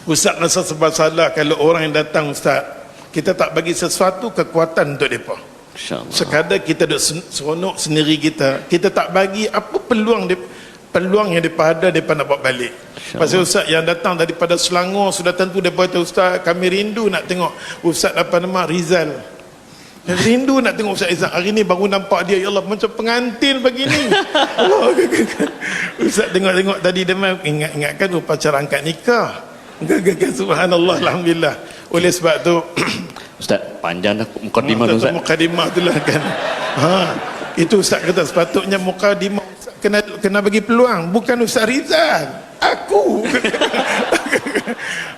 Ustaz rasa sebab salah kalau orang yang datang Ustaz, kita tak bagi sesuatu kekuatan untuk mereka. InsyaAllah. Sekadar kita duduk seronok sendiri kita tak bagi apa peluang yang daripada mereka nak buat balik. Pasal Ustaz yang datang daripada Selangor sudah tentu mereka kata, Ustaz kami rindu nak tengok Ustaz apa nama Rizal, rindu nak tengok Ustaz Izzat. Hari ni baru nampak dia, ya Allah macam pengantin begini. Ustaz tengok tadi dia ingatkan upacara angkat nikah. Subhanallah, alhamdulillah. Oleh sebab tu Ustaz, panjang dah mukadimah tu Ustaz. Mukadimah itulah kan. Itu Ustaz kata sepatutnya mukadimah Ustaz kena bagi peluang, bukan Ustaz Rizal, aku.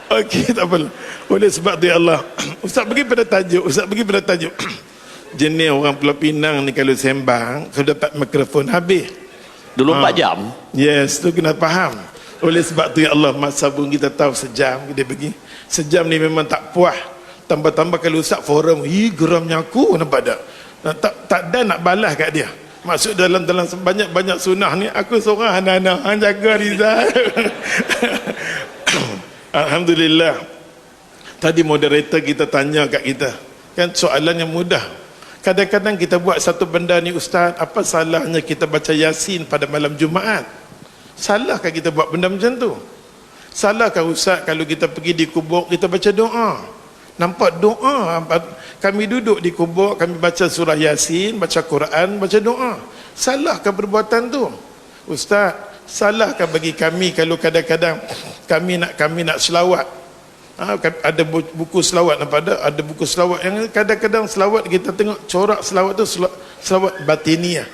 Okey, tak apa. Oleh sebab tu ya Allah, Ustaz pergi pada tajuk. Jenis orang Pulau Pinang ni kalau sembang sudah dapat mikrofon habis. Dulu 4 jam. Yes, tu kena faham. Oleh sebab tu ya Allah, masa pun kita tahu sejam dia pergi. Sejam ni memang tak puas. Tambah-tambah kalau Ustaz forum, geramnya aku nampak tak? Tak ada nak balas kat dia. Maksud dalam banyak sunnah ni, aku seorang anak-anak hang jaga Rizal. Alhamdulillah. Tadi moderator kita tanya kat kita, kan soalan yang mudah. Kadang-kadang kita buat satu benda ni, Ustaz, apa salahnya kita baca Yasin pada malam Jumaat? Salahkah kita buat benda macam tu? Salahkah Ustaz kalau kita pergi di kubur kita baca doa? Nampak doa, kami duduk di kubur, kami baca surah Yasin, baca Quran, baca doa. Salahkah perbuatan tu? Ustaz, salahkah bagi kami kalau kadang-kadang kami nak selawat? Ada buku selawat, nampak ada buku selawat yang kadang-kadang selawat kita tengok corak selawat tu selawat batiniah.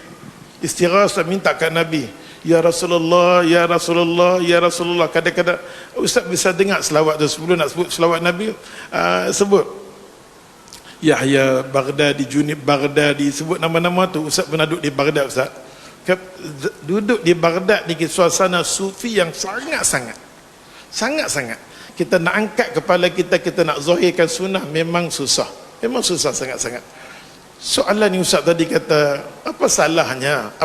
Istighatsah, minta kat Nabi, ya Rasulullah, ya Rasulullah, ya Rasulullah. Kadang-kadang Ustaz bisa dengar selawat tu sebelum nak sebut selawat Nabi, sebut Yahya Baghdadi, Junib Baghdadi, sebut nama-nama tu. Ustaz pernah duduk di Baghdad Ustaz. Duduk di Baghdad ni suasana sufi yang sangat-sangat kita nak angkat kepala kita nak zahirkan sunnah memang susah sangat-sangat. Soalan ni Ustaz tadi kata apa salahnya,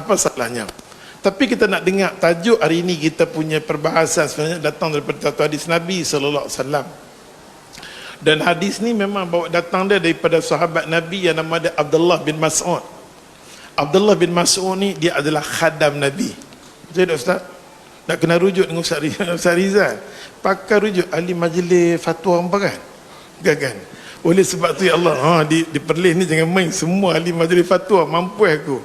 tapi kita nak dengar tajuk hari ini. Kita punya perbahasan sebenarnya datang daripada satu hadis Nabi sallallahu alaihi wasallam, dan hadis ni memang bawa datang dia daripada sahabat Nabi yang nama dia Abdullah bin Mas'ud. Abdullah bin Mas'ud ni dia adalah khadam Nabi. Betul tak Ustaz? Nak kena rujuk dengan Ustaz Rizal, pakai rujuk ahli majlis fatwa apa kan? Oleh sebab tu ya Allah, di Perlis ni jangan main semua ahli majlis fatwa, mampu aku.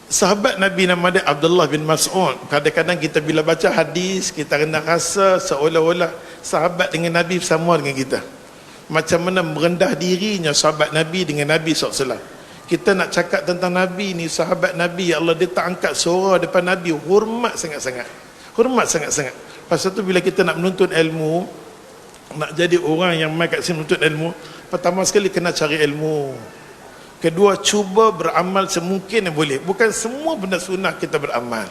Sahabat Nabi nama dia Abdullah bin Mas'ud. Kadang-kadang kita bila baca hadis, kita kena rasa seolah-olah sahabat dengan Nabi sama dengan kita. Macam mana merendah dirinya sahabat Nabi dengan Nabi SAW. Kita nak cakap tentang Nabi ni, sahabat Nabi, ya Allah, dia tak angkat suara depan Nabi. Hormat sangat-sangat. Pasal tu bila kita nak menuntut ilmu, nak jadi orang yang mai kat sini menuntut ilmu, pertama sekali kena cari ilmu. Kedua, cuba beramal semungkin yang boleh. Bukan semua benda sunnah kita beramal.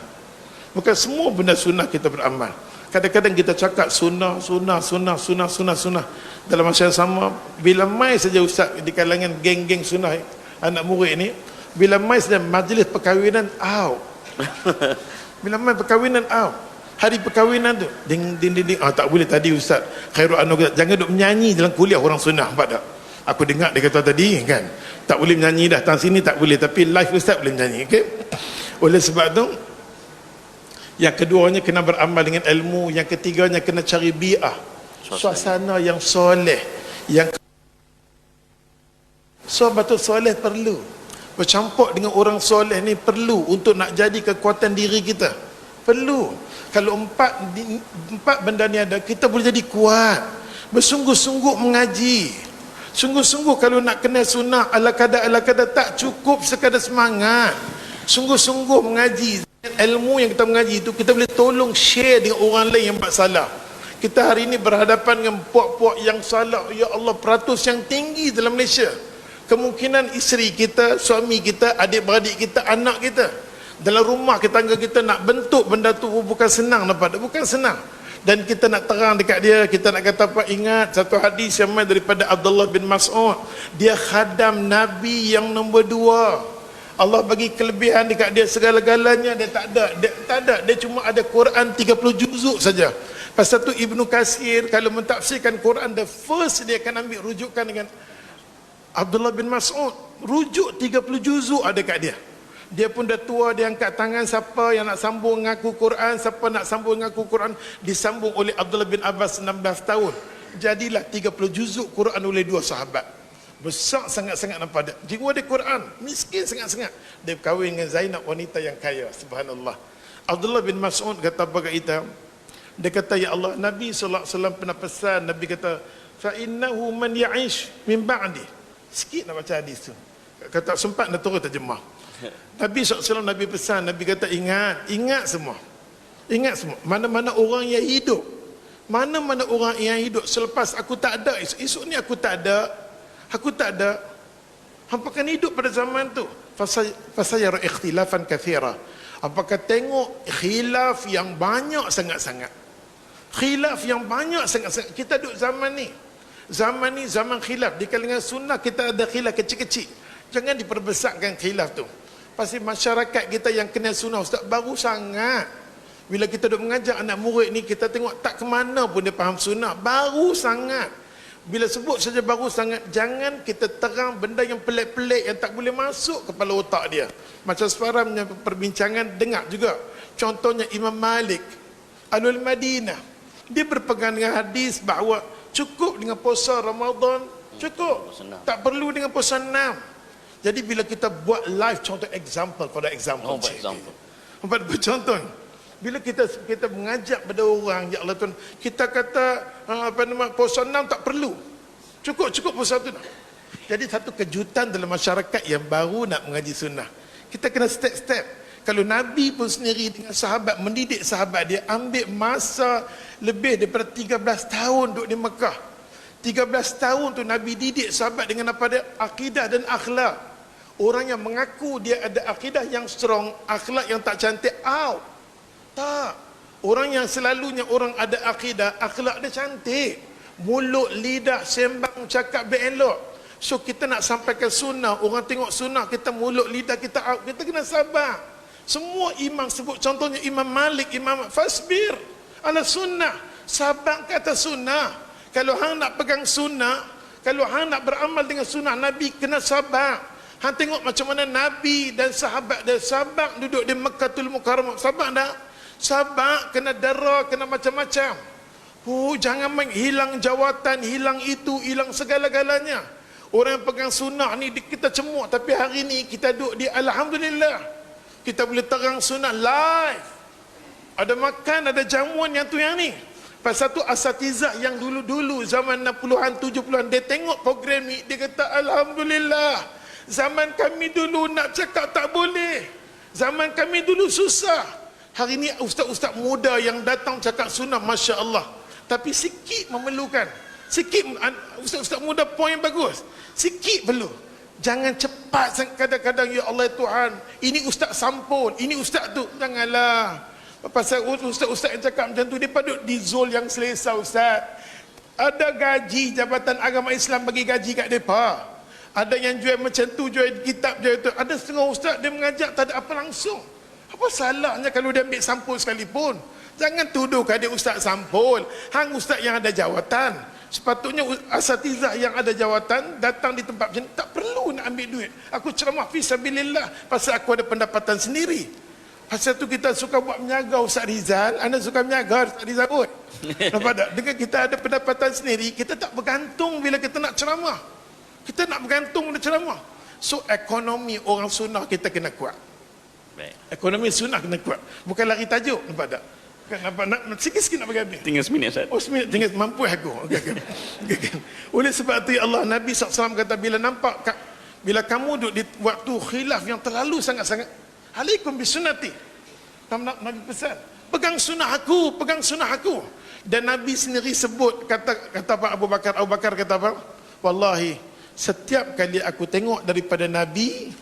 Kadang-kadang kita cakap sunnah. Dalam masa yang sama, bila mai saja Ustaz di kalangan geng-geng sunnah anak murid ni, bila mai saja majlis perkahwinan out. Hari perkahwinan tu ding tak boleh tadi Ustaz Khairul Anwar jangan duk menyanyi dalam kuliah orang sunnah, nampak tak? Aku dengar dia kata tadi kan, tak boleh menyanyi dah, tang sini tak boleh, tapi live Ustaz boleh menyanyi, okey? Oleh sebab tu, yang keduanya kena beramal dengan ilmu, yang ketiganya kena cari bi'ah, suasana yang soleh, yang sahabat soleh perlu bercampur dengan orang soleh ni, perlu untuk nak jadi kekuatan diri kita, perlu. Kalau empat benda ni ada, kita boleh jadi kuat. Bersungguh-sungguh mengaji, sungguh-sungguh kalau nak kena sunnah ala kadar tak cukup sekadar semangat. Sungguh-sungguh mengaji. Ilmu yang kita mengaji itu kita boleh tolong share dengan orang lain yang buat salah. Kita hari ini berhadapan dengan puak-puak yang salah, ya Allah, peratus yang tinggi dalam Malaysia. Kemungkinan isteri kita, suami kita, adik-beradik kita, anak kita. Dalam rumah tangga kita nak bentuk benda tu bukan senang, nampak tak? Bukan senang. Dan kita nak terang dekat dia, kita nak kata apa? Ingat satu hadis yang main daripada Abdullah bin Mas'ud, dia khadam Nabi yang nombor 2. Allah bagi kelebihan dekat dia, segala-galanya dia tak ada, dia cuma ada Quran 30 juzuk saja. Pasal tu Ibnu Katsir kalau mentafsirkan Quran, the first dia akan ambil rujukan dengan Abdullah bin Mas'ud, rujuk 30 juzuk ada kat dia. Dia pun dah tua, dia angkat tangan, siapa yang nak sambung mengaku Quran, siapa nak sambung mengaku Quran, disambung oleh Abdullah bin Abbas 16 tahun. Jadilah 30 juzuk Quran oleh 2 sahabat. Besar sangat-sangat nampak dia. Jiwa dia Quran, miskin sangat-sangat. Dia kahwin dengan Zainab, wanita yang kaya, subhanallah. Abdullah bin Mas'ud kata apa kat kita? Dia kata, ya Allah, Nabi SAW pernah pesan, Nabi kata, fa innahu man ya'ish min ba'di. Sikit nak baca hadis tu. Kata sempat nak turun terjemah. Nabi SAW, Nabi pesan, Nabi kata ingat semua. Ingat semua. Mana-mana orang yang hidup. Mana-mana orang yang hidup selepas aku tak ada. Esok ni aku tak ada. Aku tak ada. Hampa kan hidup pada zaman tu. Fasayara ikhtilafan kathira. Apakah tengok khilaf yang banyak sangat-sangat. Khilaf yang banyak sangat-sangat. Kita duduk zaman ni. Zaman ni zaman khilaf. Di kalangan sunnah kita ada khilaf kecil-kecil. Jangan diperbesarkan khilaf tu. Pasti masyarakat kita yang kenal sunnah, ustaz, baru sangat. Bila kita duduk mengajar anak murid ni, kita tengok tak ke mana pun dia faham sunnah. Baru sangat. Bila sebut saja baru sangat, jangan kita terang benda yang pelik-pelik yang tak boleh masuk kepala otak dia. Macam separamnya perbincangan, dengar juga. Contohnya Imam Malik, Alul Madinah. Dia berpegang dengan hadis bahawa cukup dengan puasa Ramadan, cukup. Tak perlu dengan puasa 6. Jadi bila kita buat live contoh example, pada example. Contoh. Bila kita mengajak pada orang, ya Allah Tuhan, kita kata puasa 6 tak perlu. Cukup puasa tu. Jadi satu kejutan dalam masyarakat yang baru nak mengaji sunnah. Kita kena step-step. Kalau Nabi pun sendiri dengan sahabat, mendidik sahabat dia, ambil masa lebih daripada 13 tahun duduk di Mekah. 13 tahun tu Nabi didik sahabat dengan apa dia? Akidah dan akhlak. Orang yang mengaku dia ada akidah yang strong, akhlak yang tak cantik, out. Tak. Orang yang selalunya orang ada akidah, akhlak dia cantik. Mulut, lidah, sembang, cakap beelok. So kita nak sampaikan sunnah, orang tengok sunnah, kita mulut, lidah kita out. Kita kena sabar. Semua imam sebut, contohnya Imam Malik, Imam Fasbir ala sunnah. Sabar kata sunnah. Kalau hang nak pegang sunnah, kalau hang nak beramal dengan sunnah Nabi, kena sabar. Hang tengok macam mana Nabi dan sahabat dia sabar duduk di Mekkatul Mukarramah. Sabar tak? Sabar, kena dera, kena macam-macam. Jangan main hilang jawatan, hilang itu, hilang segala-galanya. Orang yang pegang sunnah ni kita cemuk, tapi hari ni kita duduk di Alhamdulillah. Kita boleh terang sunnah live. Ada makan, ada jamuan yang tu yang ni. Pasal tu asatizah yang dulu-dulu zaman 60-an, 70-an, dia tengok program ni, dia kata Alhamdulillah. Zaman kami dulu nak cakap tak boleh. Zaman kami dulu susah. Hari ni ustaz-ustaz muda yang datang cakap sunnah, Masya Allah. Tapi sikit memerlukan. Sikit, ustaz-ustaz muda poin bagus. Sikit perlu. Jangan cepat kadang-kadang, ya Allah Tuhan, ini ustaz sampul, ini ustaz tu. Janganlah. Pasal ustaz-ustaz yang cakap macam tu, dia patut di zul yang selesa ustaz. Ada gaji Jabatan Agama Islam bagi gaji kat mereka. Ada yang jual macam tu, jual kitab, jual tu. Ada setengah ustaz dia mengajak tak ada apa langsung. Apa salahnya kalau dia ambil sampul sekalipun? Jangan tuduh dia ustaz sampul. Hang ustaz yang ada jawatan. Sepatutnya asatizah yang ada jawatan datang di tempat macam ni, tak perlu nak ambil duit. Aku ceramah fi sabilillah pasal aku ada pendapatan sendiri. Pasal tu kita suka buat menyaga Ustaz Rizal. Anda suka menyaga Ustaz Rizal pun. Nampak tak? Dengan kita ada pendapatan sendiri, kita tak bergantung bila kita nak ceramah. Kita nak bergantung bila ceramah. So ekonomi orang sunnah kita kena kuat. Ekonomi sunnah kena kuat. Bukan lari tajuk. Nampak tak? Nak sikit-sikit nak bagi habis. Tinggal seminit Ustaz. Oh seminit, tinggal mampu aku. Okay. Oleh sebab itu Allah Nabi SAW kata, bila nampak, bila kamu duduk di waktu khilaf yang terlalu sangat-sangat, alaikum bisunnati. Nabi pesan, pegang sunnah aku, pegang sunnah aku. Dan Nabi sendiri sebut, kata Pak Abu Bakar kata apa? Wallahi, setiap kali aku tengok daripada Nabi,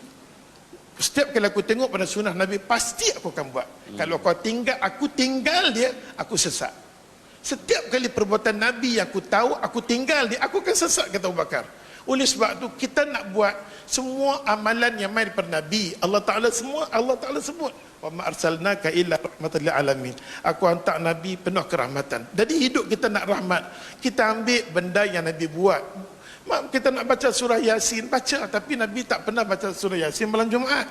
Setiap kali aku tengok pada sunnah Nabi, pasti aku akan buat. Kalau kau tinggal, aku tinggal dia, aku sesat. Setiap kali perbuatan Nabi yang aku tahu, aku tinggal dia, aku akan sesat, kata Abu Bakar. Oleh sebab tu kita nak buat semua amalan yang main daripada Nabi. Allah Ta'ala sebut, wa ma arsalnaka illa rahmatan lil alamin. Aku hantar Nabi penuh kerahmatan. Jadi hidup kita nak rahmat, kita ambil benda yang Nabi buat. Kita nak baca surah Yasin, baca, tapi Nabi tak pernah baca surah Yasin malam Jumaat.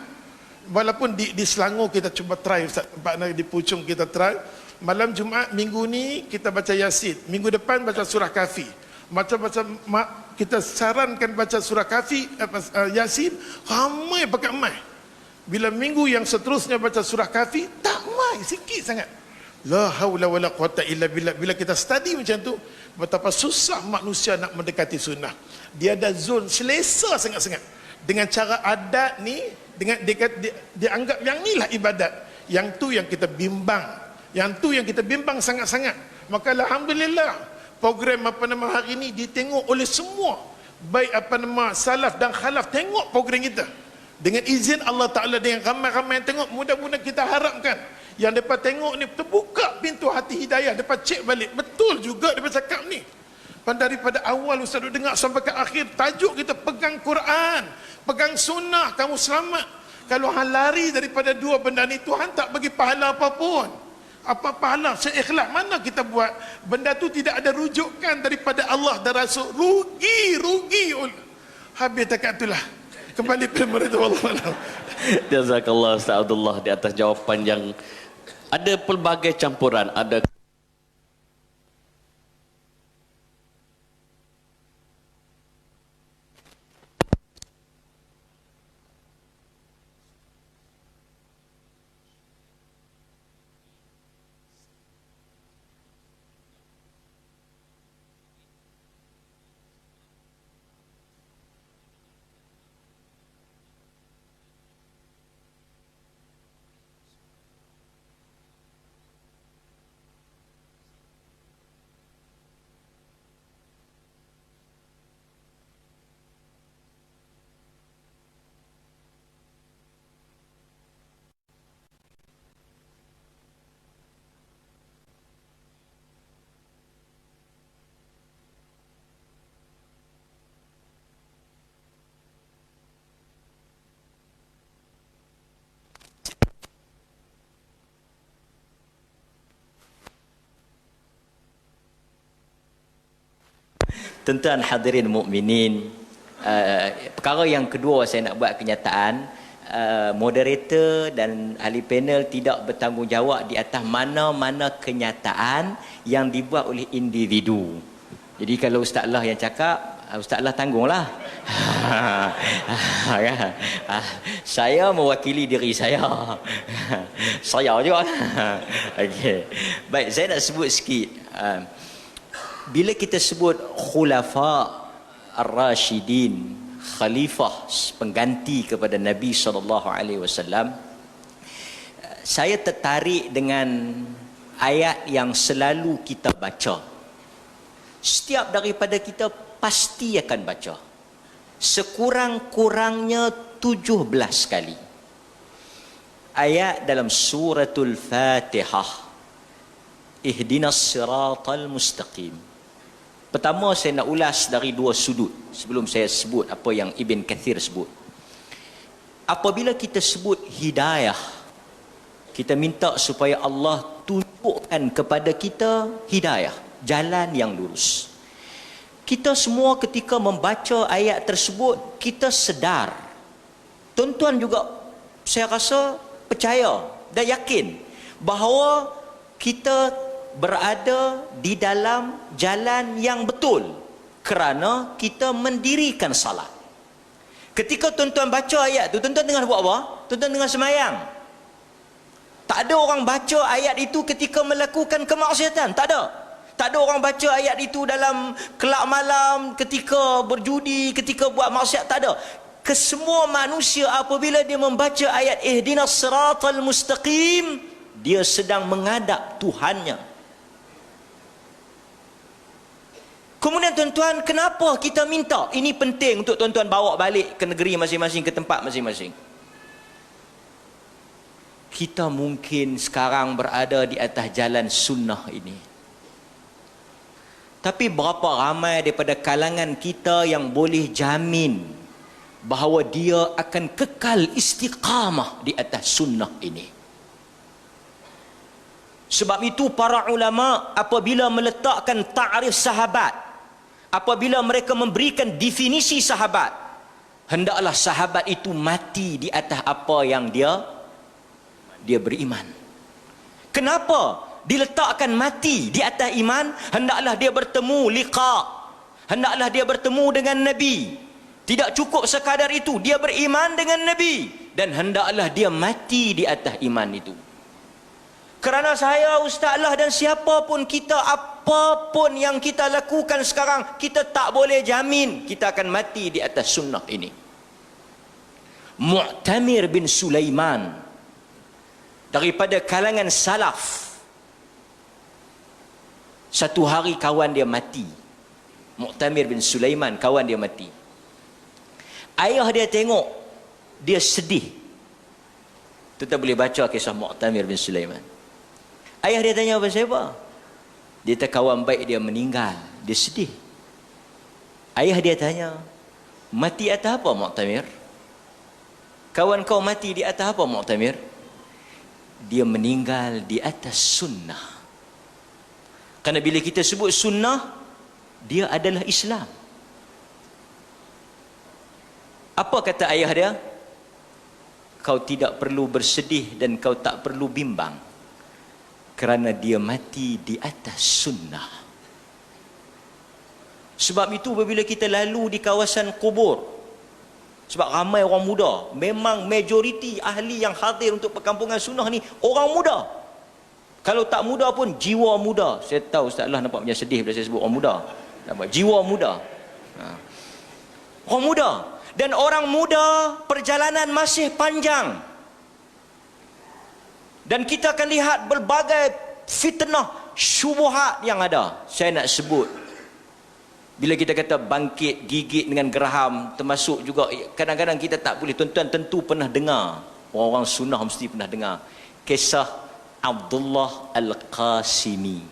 Walaupun di Selangor kita cuba try, Ustaz, tempat di Puchong kita try, malam Jumaat minggu ni kita baca Yasin, minggu depan baca surah Kahfi. Kita sarankan baca surah Kahfi, Yasin, ramai pakai mai. Bila minggu yang seterusnya baca surah Kahfi, tak mai, sikit sangat. La haula wala quwata illa billah. Bila kita study macam tu, betapa susah manusia nak mendekati sunnah. Dia ada zon selesa sangat-sangat. Dengan cara adat ni, dengan dia anggap yang ni lah ibadat. Yang tu yang kita bimbang. Yang tu yang kita bimbang sangat-sangat. Maka alhamdulillah, program hari ni ditengok oleh semua. Baik salaf dan khalaf, tengok program kita. Dengan izin Allah Ta'ala, dengan ramai-ramai yang tengok, mudah-mudahan kita harapkan yang mereka tengok ni terbuka pintu hati hidayah, mereka cek balik, betul juga mereka cakap ni. Daripada awal Ustaz dengar sampai ke akhir, tajuk kita pegang Quran, pegang sunnah, kamu selamat. Kalau hang lari daripada dua benda ni, Tuhan tak bagi pahala apapun. Apa pahala? Seikhlas mana kita buat, benda tu tidak ada rujukan daripada Allah dan Rasul, rugi. Habis takat itulah. Kembali pada mereka, wallahu. Jazakallah Ustaz Abdullah di atas jawapan yang ada pelbagai campuran, ada Tuan-tuan hadirin mukminin, perkara yang kedua saya nak buat kenyataan, moderator dan ahli panel tidak bertanggungjawab di atas mana-mana kenyataan yang dibuat oleh individu. Jadi kalau Ustaz lah yang cakap, Ustaz lah tanggunglah. Saya mewakili diri saya. Saya juga. Okey. Baik, saya nak sebut sikit. Bila kita sebut khulafa ar-rasyidin, khalifah pengganti kepada Nabi SAW, saya tertarik dengan ayat yang selalu kita baca. Setiap daripada kita pasti akan baca. Sekurang-kurangnya 17 kali. Ayat dalam suratul Fatihah. Ihdinas siratal mustaqim. Pertama saya nak ulas dari dua sudut sebelum saya sebut apa yang Ibn Kathir sebut. Apabila kita sebut hidayah, kita minta supaya Allah tunjukkan kepada kita hidayah, jalan yang lurus. Kita semua ketika membaca ayat tersebut, kita sedar. Tuan-tuan juga saya rasa percaya dan yakin bahawa kita berada di dalam jalan yang betul kerana kita mendirikan salat. Ketika tuan-tuan baca ayat tu, tuan-tuan tengah buat apa? Tuan-tuan tengah semayang. Tak ada orang baca ayat itu ketika melakukan kemaksiatan, tak ada. Tak ada orang baca ayat itu dalam kelab malam, ketika berjudi, ketika buat maksiat, tak ada. Kesemua manusia apabila dia membaca ayat ihdinas siratal mustaqim, dia sedang menghadap Tuhannya. Kemudian tuan-tuan, kenapa kita minta? Ini penting untuk tuan-tuan bawa balik ke negeri masing-masing, ke tempat masing-masing. kita mungkin sekarang berada di atas jalan sunnah ini. Tapi berapa ramai daripada kalangan kita yang boleh jamin bahawa dia akan kekal istiqamah di atas sunnah ini? Sebab itu para ulama apabila meletakkan ta'rif sahabat, apabila mereka memberikan definisi sahabat, hendaklah sahabat itu mati di atas apa yang dia beriman. Kenapa diletakkan mati di atas iman? Hendaklah dia bertemu liqa, hendaklah dia bertemu dengan Nabi. Tidak cukup sekadar itu, dia beriman dengan Nabi, dan hendaklah dia mati di atas iman itu. Kerana saya, ustazlah, dan siapapun kita, apapun yang kita lakukan sekarang, kita tak boleh jamin kita akan mati di atas sunnah ini. Mu'tamir bin Sulaiman daripada kalangan salaf, satu hari kawan dia mati. Mu'tamir bin Sulaiman, kawan dia mati. Ayah dia tengok, dia sedih. Kita boleh baca kisah Mu'tamir bin Sulaiman. Ayah dia tanya, apa siapa? Dia kata kawan baik dia meninggal. Dia sedih. Ayah dia tanya, mati atas apa Mu'tamir? Kawan kau mati di atas apa Mu'tamir? Dia meninggal di atas sunnah. Kerana bila kita sebut sunnah, dia adalah Islam. Apa kata ayah dia? Kau tidak perlu bersedih dan kau tak perlu bimbang, kerana dia mati di atas sunnah. Sebab itu apabila kita lalu di kawasan kubur, sebab ramai orang muda, memang majoriti ahli yang hadir untuk perkampungan sunnah ni orang muda. Kalau tak muda pun jiwa muda. Saya tahu ustazlah nampak macam sedih bila saya sebut orang muda. Nampak jiwa muda. Orang muda. Dan orang muda perjalanan masih panjang. Dan kita akan lihat berbagai fitnah, syubuhat yang ada. Saya nak sebut, bila kita kata bangkit, gigit dengan geraham, termasuk juga kadang-kadang kita tak boleh. Tuan-tuan tentu pernah dengar, orang-orang sunnah mesti pernah dengar kisah Abdullah Al-Qasimi.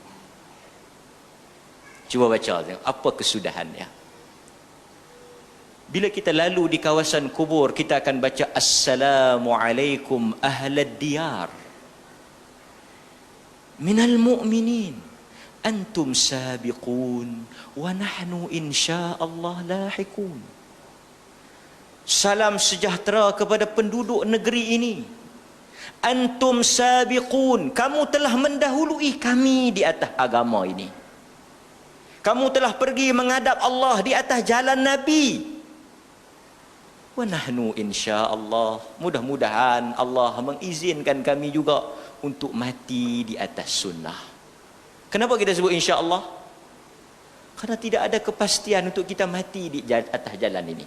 Cuba baca tengok apa kesudahannya. Bila kita lalu di kawasan kubur, kita akan baca Assalamualaikum ahlad diyar minal mu'minin antum sabiqun wa nahnu insyaallah lahikun. Salam sejahtera kepada penduduk negeri ini. Antum sabiqun, kamu telah mendahului kami di atas agama ini. Kamu telah pergi menghadap Allah di atas jalan Nabi. Wa nahnu insyaallah, mudah-mudahan Allah mengizinkan kami juga untuk mati di atas sunnah. Kenapa kita sebut insya-Allah? Karena tidak ada kepastian untuk kita mati di atas jalan ini.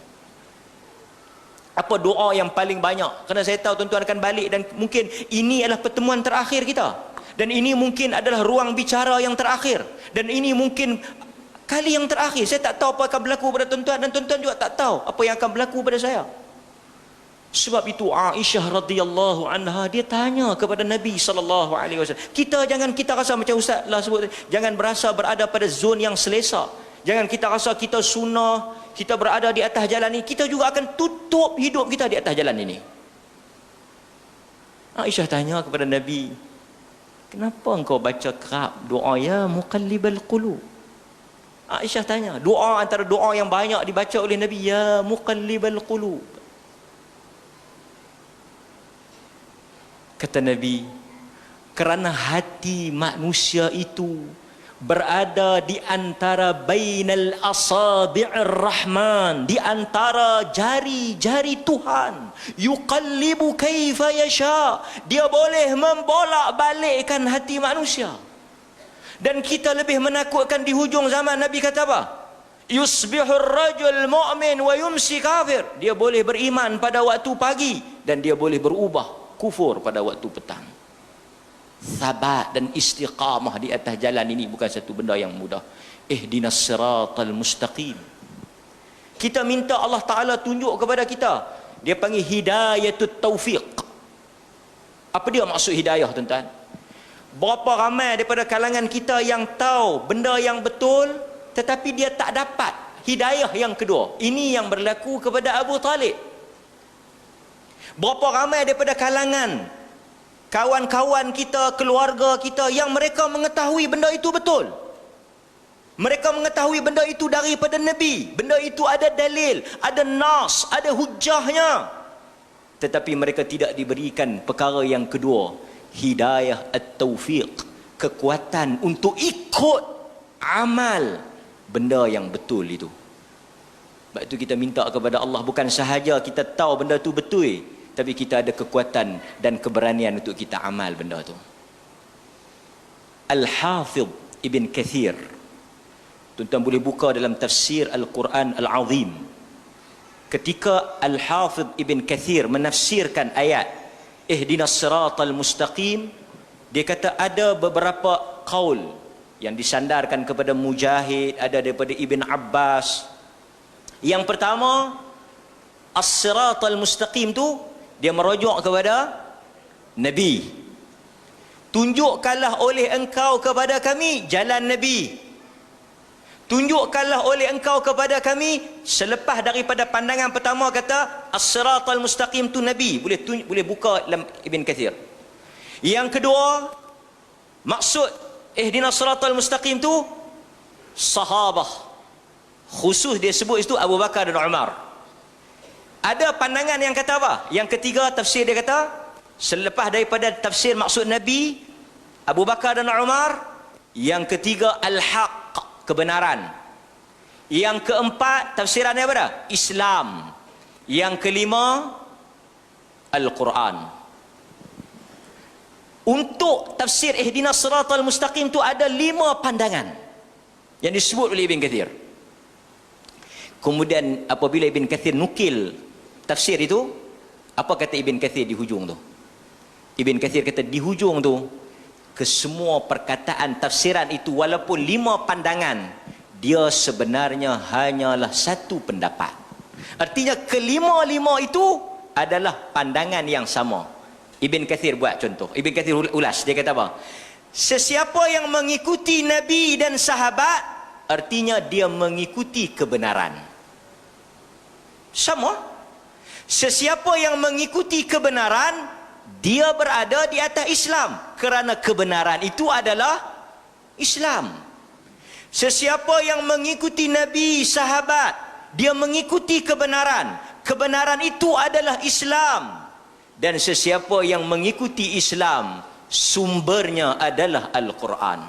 Apa doa yang paling banyak? Kerana saya tahu tuan-tuan akan balik dan mungkin ini adalah pertemuan terakhir kita. Dan ini mungkin adalah ruang bicara yang terakhir. Dan ini mungkin kali yang terakhir. Saya tak tahu apa akan berlaku pada tuan-tuan, dan tuan-tuan juga tak tahu apa yang akan berlaku pada saya. Sebab itu Aisyah radhiyallahu anha, dia tanya kepada Nabi sallallahu alaihi wasallam. Kita rasa macam ustaz lah sebut, jangan berasa berada pada zon yang selesa. Jangan kita rasa kita sunnah, kita berada di atas jalan ini, kita juga akan tutup hidup kita di atas jalan ini. Aisyah tanya kepada Nabi, kenapa engkau baca kerap doa ya muqallibal qulub? Aisyah tanya, doa antara doa yang banyak dibaca oleh Nabi, ya muqallibal qulub. Kata Nabi, kerana hati manusia itu berada di antara bainal asabi'ir rahman, di antara jari-jari Tuhan. Yuqallibu kaifa yasha, dia boleh membolak-balikkan hati manusia. Dan kita lebih menakutkan di hujung zaman, Nabi kata apa? Yusbihur rajul mu'min wa yumsi kafir. Dia boleh beriman pada waktu pagi dan dia boleh berubah kufur pada waktu petang. Sabat dan istiqamah di atas jalan ini bukan satu benda yang mudah. Ihdinas siratal mustaqim. Kita minta Allah Ta'ala tunjuk kepada kita. Dia panggil hidayatut taufiq. Apa dia maksud hidayah, tuan-tuan? Berapa ramai daripada kalangan kita yang tahu benda yang betul, tetapi dia tak dapat hidayah yang kedua. Ini yang berlaku kepada Abu Talib. Berapa ramai daripada kalangan kawan-kawan kita, keluarga kita yang mereka mengetahui benda itu betul. Mereka mengetahui benda itu daripada Nabi. Benda itu ada dalil, ada nas, ada hujahnya. Tetapi mereka tidak diberikan perkara yang kedua, hidayah at-taufiq, kekuatan untuk ikut amal benda yang betul itu. Sebab itu kita minta kepada Allah, bukan sahaja kita tahu benda itu betul, tapi kita ada kekuatan dan keberanian untuk kita amal benda itu. Al-Hafidh Ibn Kathir, tuan-tuan boleh buka dalam tafsir Al-Quran Al-Azim. Ketika Al-Hafidh Ibn Kathir menafsirkan ayat ihdinas siratal mustaqim, dia kata ada beberapa qaul yang disandarkan kepada Mujahid, ada daripada Ibn Abbas. Yang pertama, as-siratal mustaqim tu dia merujuk kepada Nabi. Tunjukkanlah oleh engkau kepada kami jalan Nabi. Tunjukkanlah oleh engkau kepada kami, selepas daripada pandangan pertama kata as-siratal mustaqim tu Nabi, boleh buka dalam Ibn Kathir. Yang kedua, maksud ihdinas siratal mustaqim tu sahabah, khusus dia sebut itu Abu Bakar dan Umar. Ada pandangan yang kata apa? Yang ketiga, tafsir dia kata selepas daripada tafsir maksud Nabi, Abu Bakar dan Umar. Yang ketiga, al-haq, kebenaran. Yang keempat, tafsirannya apa dah? Islam. Yang kelima, Al-Quran. Untuk tafsir ihdinas siratal mustaqim tu ada 5 pandangan yang disebut oleh Ibn Kathir. Kemudian apabila Ibn Kathir nukil tafsir itu, apa kata Ibn Kathir di hujung tu? Ibn Kathir kata di hujung tu, kesemua perkataan tafsiran itu walaupun 5 pandangan, dia sebenarnya hanyalah satu pendapat. Artinya kelima-lima itu adalah pandangan yang sama. Ibn Kathir buat contoh, Ibn Kathir ulas, dia kata apa? Sesiapa yang mengikuti Nabi dan sahabat, artinya dia mengikuti kebenaran. Sama. Sesiapa yang mengikuti kebenaran, dia berada di atas Islam, kerana kebenaran itu adalah Islam. Sesiapa yang mengikuti Nabi, sahabat, dia mengikuti kebenaran. Kebenaran itu adalah Islam. Dan sesiapa yang mengikuti Islam, sumbernya adalah Al-Quran.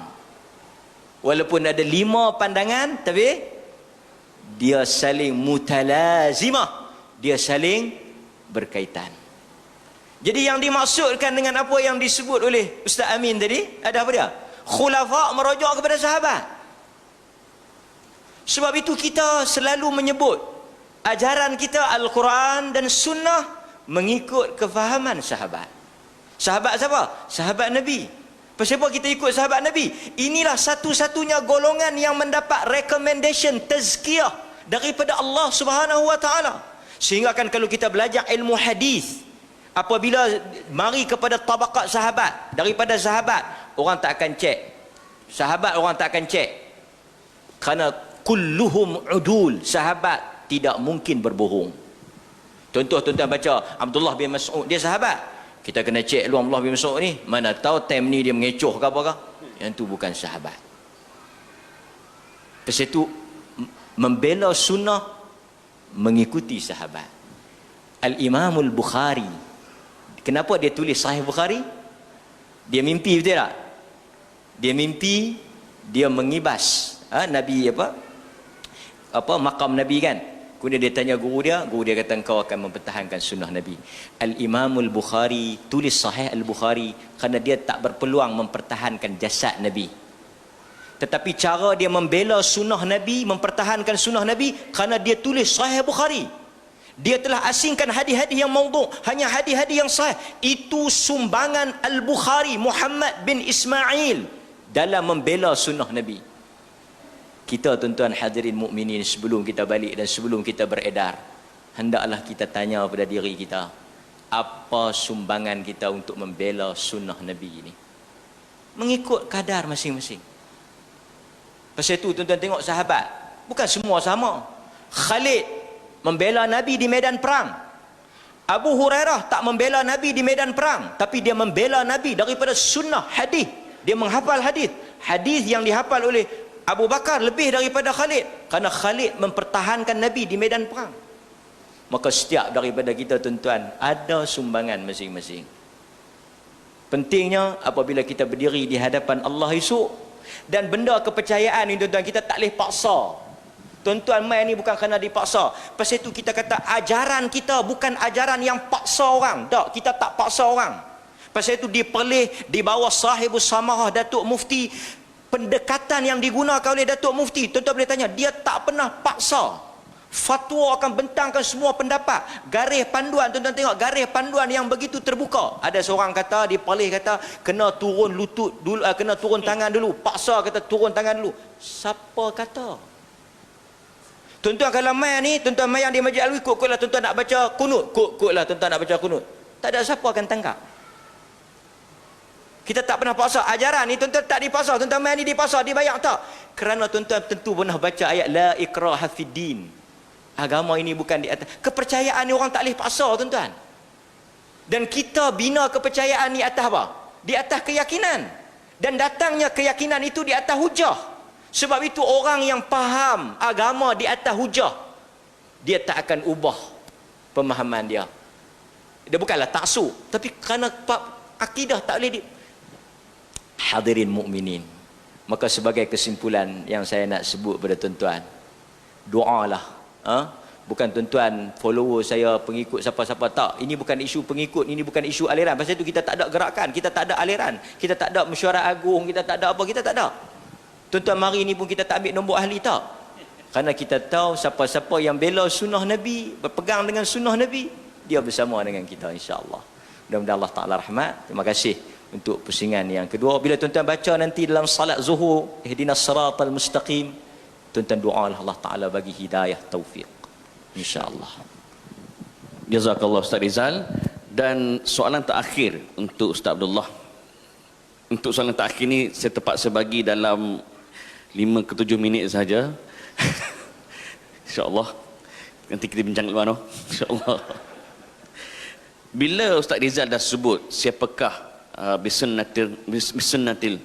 Walaupun ada 5 pandangan, tapi dia saling mutalazimah, dia saling berkaitan. Jadi yang dimaksudkan dengan apa yang disebut oleh Ustaz Amin tadi, ada apa dia? Khulafa merujuk kepada sahabat. Sebab itu kita selalu menyebut ajaran kita Al-Quran dan Sunnah mengikut kefahaman sahabat. Sahabat siapa? Sahabat Nabi. Kenapa kita ikut sahabat Nabi? Inilah satu-satunya golongan yang mendapat recommendation, tazkiyah daripada Allah Subhanahu wa taala. Sehingga kan kalau kita belajar ilmu hadis, apabila mari kepada tabaqat sahabat, daripada sahabat orang tak akan cek, sahabat orang tak akan cek, kerana kulluhum udul, sahabat tidak mungkin berbohong. Contoh tuan-tuan baca Abdullah bin Mas'ud, dia sahabat, kita kena cek dulu Abdullah bin Mas'ud ni, mana tahu time ni dia mengecoh ke apakah, yang tu bukan sahabat. Lepas itu membela sunnah, mengikuti sahabat. Al-Imamul Bukhari, kenapa dia tulis Sahih Bukhari? Dia mimpi, betul tak? Dia mimpi, dia mengibas Nabi makam Nabi kan. Kemudian dia tanya guru dia kata engkau akan mempertahankan sunnah Nabi. Al-Imamul Bukhari tulis Sahih Al-Bukhari kerana dia tak berpeluang mempertahankan jasad Nabi. Tetapi cara dia membela sunnah Nabi, mempertahankan sunnah Nabi, kerana dia tulis Sahih Bukhari. Dia telah asingkan hadis-hadis yang maudhu', hanya hadis-hadis yang sahih. Itu sumbangan Al-Bukhari, Muhammad bin Ismail, dalam membela sunnah Nabi. Kita tuan-tuan hadirin mukminin, sebelum kita balik dan sebelum kita beredar, hendaklah kita tanya pada diri kita, apa sumbangan kita untuk membela sunnah Nabi ini? Mengikut kadar masing-masing. Pasal itu tuan-tuan tengok sahabat, bukan semua sama. Khalid membela Nabi di medan perang. Abu Hurairah tak membela Nabi di medan perang, tapi dia membela Nabi daripada sunnah hadis. Dia menghafal hadis. Hadis yang dihafal oleh Abu Bakar lebih daripada Khalid, kerana Khalid mempertahankan Nabi di medan perang. Maka setiap daripada kita tuan-tuan ada sumbangan masing-masing. Pentingnya apabila kita berdiri di hadapan Allah esok, dan benda kepercayaan ni tuan-tuan, kita tak boleh paksa. Tuan-tuan mai ni bukan kerana dipaksa. Pasal itu kita kata ajaran kita bukan ajaran yang paksa orang. Tak, kita tak paksa orang. Pasal itu diperlih di bawah sahibus samarah Datuk Mufti. Pendekatan yang digunakan oleh Datuk Mufti, tuan-tuan boleh tanya, dia tak pernah paksa. Fatwa akan bentangkan semua pendapat. Garis panduan, tuan-tuan tengok, garis panduan yang begitu terbuka. Ada seorang kata, dipalih kata, kena turun lutut dulu, kena turun tangan dulu. Paksa kata turun tangan dulu. Siapa kata? Tuan-tuan kalau mai ni, tuan-tuan mai yang di Masjid Alwi, kut-kutlah tuan-tuan nak baca kunut. Kut-kutlah tuan-tuan nak baca kunut. Tak ada siapa akan tangkap. Kita tak pernah paksa. Ajaran ni tuan-tuan tak dipaksa. Tuan-tuan mai ni dipaksa, dibayar tak? Kerana tuan-tuan tentu pernah baca ayat la ikraha fid din. Agama ini bukan di atas kepercayaan ni, orang tak boleh paksa tuan-tuan. Dan kita bina kepercayaan ni atas apa? Di atas keyakinan. Dan datangnya keyakinan itu di atas hujah. Sebab itu orang yang faham agama di atas hujah, dia tak akan ubah pemahaman dia. Dia bukanlah taksub, tapi kerana akidah tak boleh hadirin mukminin. Maka sebagai kesimpulan yang saya nak sebut pada tuan-tuan, doalah. Bukan tuan-tuan follower saya, pengikut siapa-siapa, tak. Ini bukan isu pengikut, ini bukan isu aliran. Pasal itu kita tak ada gerakan, kita tak ada aliran, kita tak ada mesyuarat agung, kita tak ada apa, kita tak ada. Tuan-tuan mari ni pun kita tak ambil nombor ahli, tak. Kerana kita tahu siapa-siapa yang bela sunnah Nabi, berpegang dengan sunnah Nabi, dia bersama dengan kita, insya-Allah. Mudah-mudahan Allah Ta'ala rahmat. Terima kasih untuk pusingan yang kedua. Bila tuan-tuan baca nanti dalam salat zuhur, ihdinas siratal mustaqim, tuan-tuan doa Allah Ta'ala bagi hidayah, taufik, insya-Allah. Jazakallah Ustaz Rizal. Dan soalan terakhir untuk Ustaz Abdullah. Untuk soalan terakhir ni saya terpaksa bagi dalam 5 ke 7 minit saja. InsyaAllah. Nanti kita bincang kat mana, InsyaAllah. Bila Ustaz Rizal dah sebut siapakah bisunnatil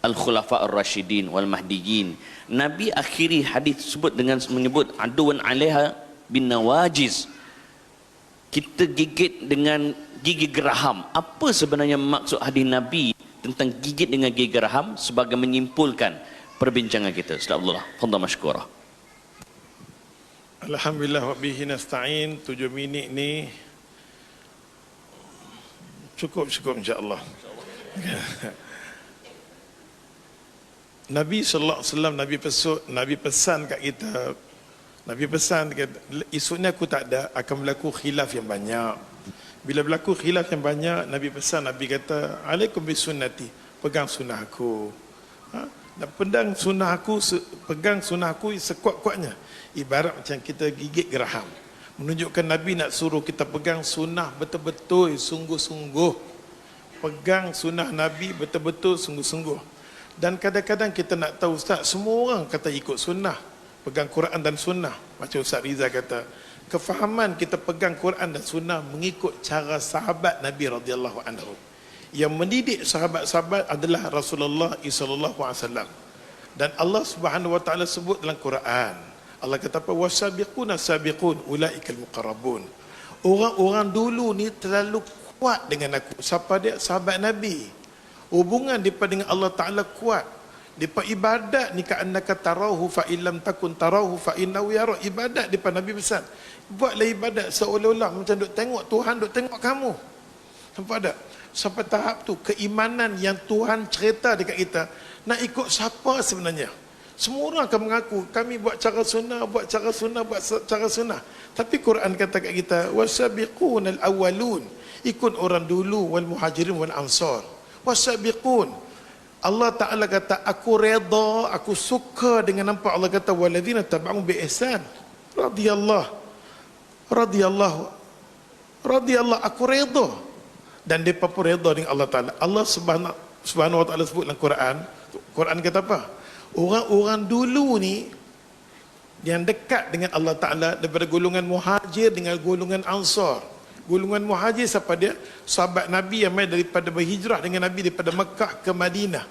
al-khulafa ar-rasyidin wal mahdiyin, Nabi akhiri hadis sebut dengan menyebut aduan alaiha bin nawajiz. Kita gigit dengan gigi geraham. Apa sebenarnya maksud hadis Nabi tentang gigit dengan gigi geraham sebagai menyimpulkan perbincangan kita? Ustaz Abdullah, fadhal masykurah. Alhamdulillah wa bihi nasta'in. 7 minit ni cukup insya-Allah. Nabi sallallahu alaihi wasallam, Nabi pesan kat kita. Nabi pesan kata, esoknya aku tak ada, akan berlaku khilaf yang banyak. Bila berlaku khilaf yang banyak, Nabi pesan, Nabi kata, alaikum bisunnati, pegang sunnah aku. Dan pegang sunnah aku sekuat-kuatnya. Ibarat macam kita gigit geraham. Menunjukkan Nabi nak suruh kita pegang sunnah betul-betul, sungguh-sungguh. Pegang sunnah Nabi betul-betul, sungguh-sungguh. Dan kadang-kadang kita nak tahu, Ustaz, semua orang kata ikut sunnah, pegang Quran dan sunnah. Macam Ustaz Riza kata, kefahaman kita pegang Quran dan sunnah mengikut cara sahabat Nabi radhiyallahu anhu. Yang mendidik sahabat-sahabat adalah Rasulullah sallallahu alaihi wasallam. Dan Allah Subhanahu wa taala sebut dalam Quran, Allah kata apa? Wasabiquna sabiqun ulaikal muqarrabun. Orang-orang dulu ni terlalu kuat dengan aku. Siapa dia? Sahabat Nabi. Hubungan depa dengan Allah Taala kuat. Depa ibadat ni ka'annaka tarahu fa illam takun tarahu fa innahu yara. Ibadat depa Nabi pesan. Buatlah ibadat seolah-olah macam duk tengok Tuhan duk tengok kamu. Nampak tak? Sampai tahap tu keimanan yang Tuhan cerita dekat kita, nak ikut siapa sebenarnya? Semua orang akan mengaku kami buat cara sunnah, buat cara sunnah. Tapi Quran kata kat kita, wasabiqunal awwalun, ikut orang dulu, wal muhajirin wal ansar. Wasabiqun, Allah Ta'ala kata aku redha, aku suka dengan nampak. Allah kata waladzina taba'u bi ihsan radhiyallahu radhiyallahu, aku redha, dan mereka pun redha dengan Allah Ta'ala. Allah subhanahu wa ta'ala sebut dalam Quran kata apa? Orang-orang dulu ni yang dekat dengan Allah Ta'ala daripada golongan muhajir dengan golongan ansar. Golongan muhajir siapa dia? Sahabat Nabi yang mai daripada berhijrah dengan Nabi daripada Mekah ke Madinah.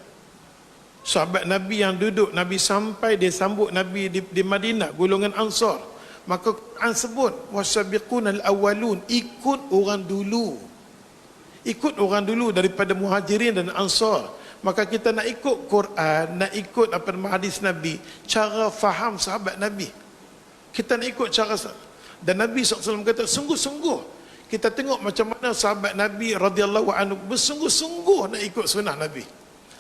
Sahabat Nabi yang duduk, Nabi sampai dia sambut Nabi di Madinah, golongan ansar. Maka Quran sebut wasabiqunal awwalun, ikut orang dulu. Ikut orang dulu daripada muhajirin dan ansar. Maka kita nak ikut Quran, nak ikut apa nama hadis Nabi, cara faham sahabat Nabi. Kita nak ikut cara, dan Nabi SAW kata sungguh-sungguh kita tengok macam mana sahabat Nabi radhiyallahu anhu bersungguh-sungguh nak ikut sunnah Nabi.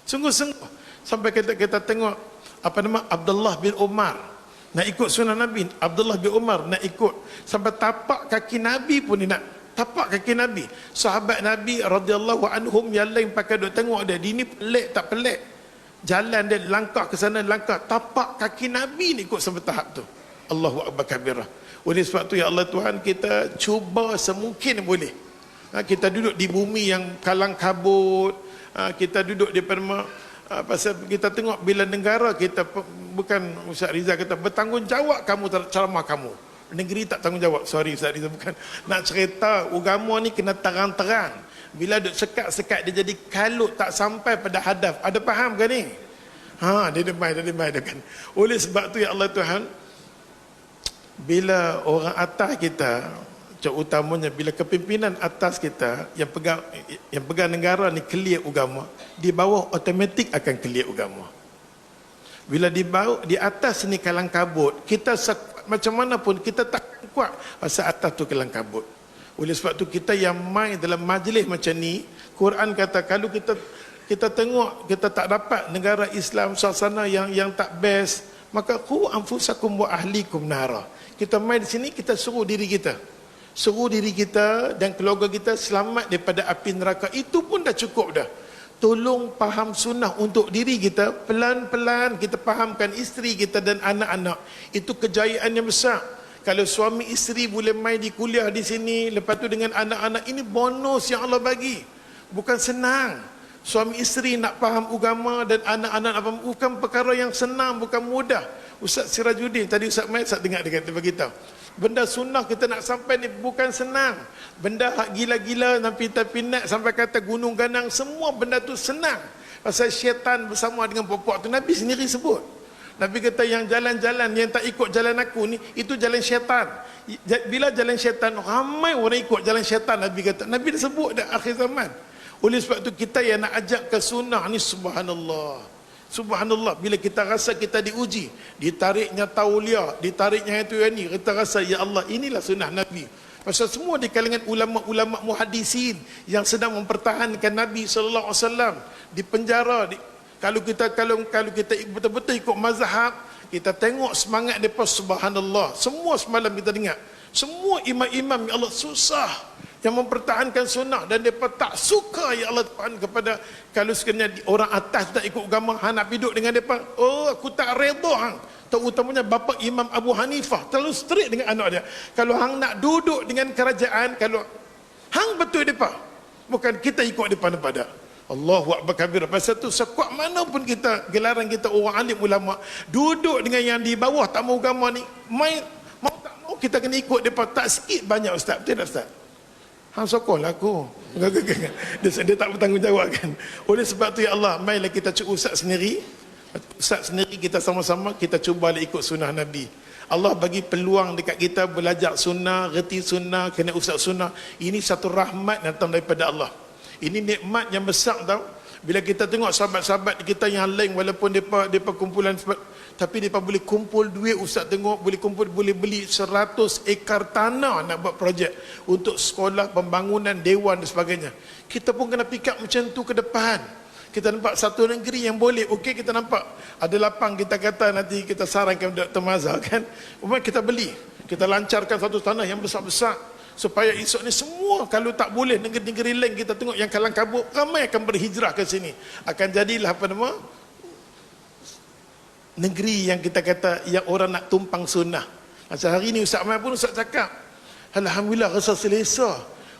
Sungguh-sungguh. Sampai kita tengok apa nama Abdullah bin Umar nak ikut sunnah Nabi. Abdullah bin Umar nak ikut sampai tapak kaki Nabi pun dia nak tapak kaki Nabi. Sahabat Nabi radhiyallahu anhum yang lain pakai duk tengok dia, ini pelik tak pelik, jalan dia langkah ke sana, langkah tapak kaki Nabi ni ikut sampai tahap tu. Allahu akbar kabirah. Oleh sebab tu ya Allah Tuhan, kita cuba semungkin boleh. Kita duduk di bumi yang kalang kabut, kita duduk di pasal kita tengok bila negara kita, bukan Ustaz Rizal kata bertanggungjawab kamu terhadap ceramah kamu. Negeri tak tanggungjawab. Sorry Ustaz Rizal, bukan nak cerita agama ni kena terang-terang. Bila duk sekat-sekat dia jadi kalut, tak sampai pada hadaf. Ada faham ke ni? Dia demai kan. Oleh sebab tu ya Allah Tuhan, bila orang atas kita, utamanya bila kepimpinan atas kita yang pegang negara ni clear agama, di bawah automatik akan clear agama. Bila di bawah, di atas ni kalang kabut, kita macam mana pun kita tak kuat pasal atas tu kalang kabut. Oleh sebab tu kita yang main dalam majlis macam ni, Quran kata kalau kita tengok kita tak dapat negara Islam suasana yang tak best, maka qu anfusakum wa ahlikum nara. Kita main di sini, kita suruh diri kita dan keluarga kita selamat daripada api neraka. Itu pun dah cukup dah. Tolong faham sunnah untuk diri kita, pelan-pelan kita fahamkan isteri kita dan anak-anak. Itu kejayaan yang besar. Kalau suami isteri boleh main di kuliah di sini, lepas tu dengan anak-anak, ini bonus yang Allah bagi. Bukan senang. Suami isteri nak faham agama dan anak-anak nak faham, bukan perkara yang senang, bukan mudah. Ustaz Sirajuddin tadi, Ustaz Mai Ustaz dengar dia kata beritahu, benda sunnah kita nak sampai ni bukan senang. Benda hak gila-gila sampai pinat sampai kata gunung ganang, semua benda tu senang. Pasal syaitan bersama dengan puak-puak tu, Nabi sendiri sebut. Nabi kata yang jalan-jalan yang tak ikut jalan aku ni, itu jalan syaitan. Bila jalan syaitan, ramai orang ikut jalan syaitan. Nabi kata, Nabi dah sebut dah akhir zaman. Oleh sebab tu kita yang nak ajak ke sunnah ni, subhanallah. Subhanallah, bila kita rasa kita diuji, ditariknya tauliah, ditariknya itu yang ni, kita rasa ya Allah, inilah sunnah Nabi. Pasal semua di kalangan ulama-ulama muhaddisin yang sedang mempertahankan Nabi sallallahu alaihi wasallam di penjara. Kalau kita betul-betul ikut mazhab, kita tengok semangat depa, subhanallah. Semua semalam kita dengar, semua imam-imam ya Allah susah yang mempertahankan sunnah, dan mereka tak suka ya Allah Tuhan kepada kalau sekiranya orang atas tak ikut agama, hang nak duduk dengan mereka, oh aku tak redha hang. Terutamanya bapa Imam Abu Hanifah terlalu strict dengan anak dia. Kalau hang nak duduk dengan kerajaan, kalau hang betul mereka, bukan kita ikut mereka pada Allahu Akbar kabir. Pasal tu sekuat mana pun kita, gelaran kita orang alim ulama, duduk dengan yang di bawah tak mau agama ni, mau tak mau kita kena ikut mereka, tak sikit banyak ustaz. Betul tak ustaz? Hang sokong lah aku. Dia tak bertanggungjawab kan. Oleh sebab tu ya Allah, mailah kita cuba Ustaz sendiri kita sama-sama kita cuba ikut sunnah Nabi. Allah bagi peluang dekat kita belajar sunnah, reti sunnah, kena Ustaz sunnah. Ini satu rahmat datang daripada Allah. Ini nikmat yang besar tau. Bila kita tengok sahabat-sahabat kita yang lain, walaupun mereka kumpulan, tapi mereka boleh kumpul duit, Ustaz tengok boleh beli 100 ekar tanah nak buat projek untuk sekolah, pembangunan, dewan dan sebagainya. Kita pun kena pick up macam tu ke depan. Kita nampak satu negeri yang boleh, okey, kita nampak ada lapang, kita kata nanti kita sarankan Dr. Mazhar kan, kita beli, kita lancarkan satu tanah yang besar-besar, supaya esok ni semua, kalau tak boleh negeri-negeri lain kita tengok yang kalang kabut, ramai akan berhijrah ke sini, akan jadilah apa nama, negeri yang kita kata yang orang nak tumpang sunnah. Macam hari ni Ustaz Mai pun Ustaz cakap, alhamdulillah rasa selesa.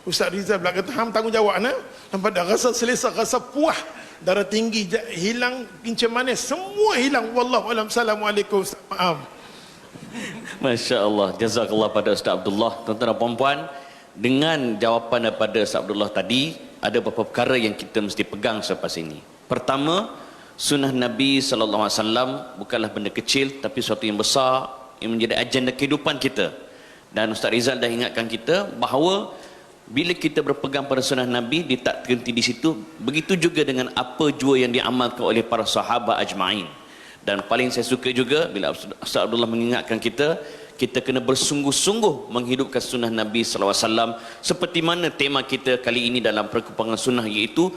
Ustaz Rizal pula kata, hang tanggungjawab nak. Nampak dah rasa selesa, rasa puas, darah tinggi hilang, kincir manis, semua hilang. Wallahualam. Assalamualaikum. Ustaz, maaf. Masya Allah, jazakallah pada Ustaz Abdullah. Tuan-tuan dan puan-puan, dengan jawapan daripada Ustaz Abdullah tadi, ada beberapa perkara yang kita mesti pegang selepas ini. Pertama, sunnah Nabi SAW bukanlah benda kecil, tapi sesuatu yang besar, yang menjadi agenda kehidupan kita. Dan Ustaz Rizal dah ingatkan kita bahawa bila kita berpegang pada sunnah Nabi, dia tak terhenti di situ. Begitu juga dengan apa jua yang diamalkan oleh para sahabat ajma'in. Dan paling saya suka juga bila Ustaz Abdullah mengingatkan kita, kita kena bersungguh-sungguh menghidupkan sunnah Nabi SAW, seperti mana tema kita kali ini dalam perkumpulan sunnah, iaitu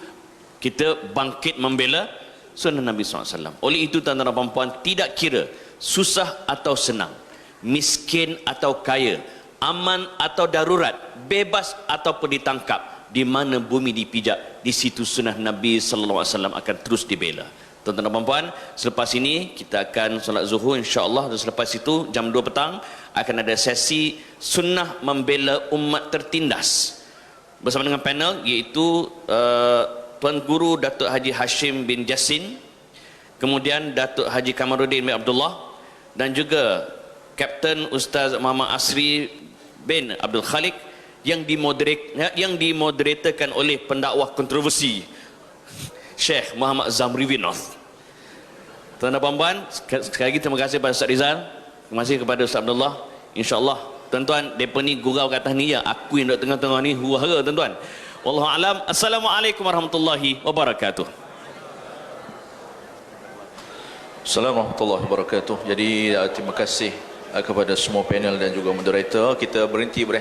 kita bangkit membela sunnah Nabi SAW. Oleh itu tuan-tuan dan puan-puan, tidak kira susah atau senang, miskin atau kaya, aman atau darurat, bebas ataupun ditangkap, di mana bumi dipijak, di situ sunnah Nabi SAW akan terus dibela. Tuan-tuan dan puan-puan, selepas ini kita akan solat zuhur insya-Allah, dan selepas itu jam 2 petang akan ada sesi sunnah membela umat tertindas bersama dengan panel, iaitu Tuan Guru Datuk Haji Hashim bin Jassin, kemudian Datuk Haji Kamaruddin bin Abdullah, dan juga Kapten Ustaz Muhammad Asri bin Abdul Khalik, yang dimoderatorkan oleh pendakwah kontroversi Syekh Muhammad Zamri Winoth. Tuan-tuan dan puan-puan, sekali lagi terima kasih kepada Ustaz Rizal, terima kasih kepada Ustaz Abdullah. InsyaAllah tuan-tuan, mereka ni gurau kat atas ni, ya aku yang duduk tengah-tengah ni huru-hara tuan-tuan. Wallahu alam. Assalamualaikum warahmatullahi wabarakatuh. Assalamualaikum warahmatullahi wabarakatuh. Jadi terima kasih kepada semua panel dan juga moderator. Kita berhenti berehat.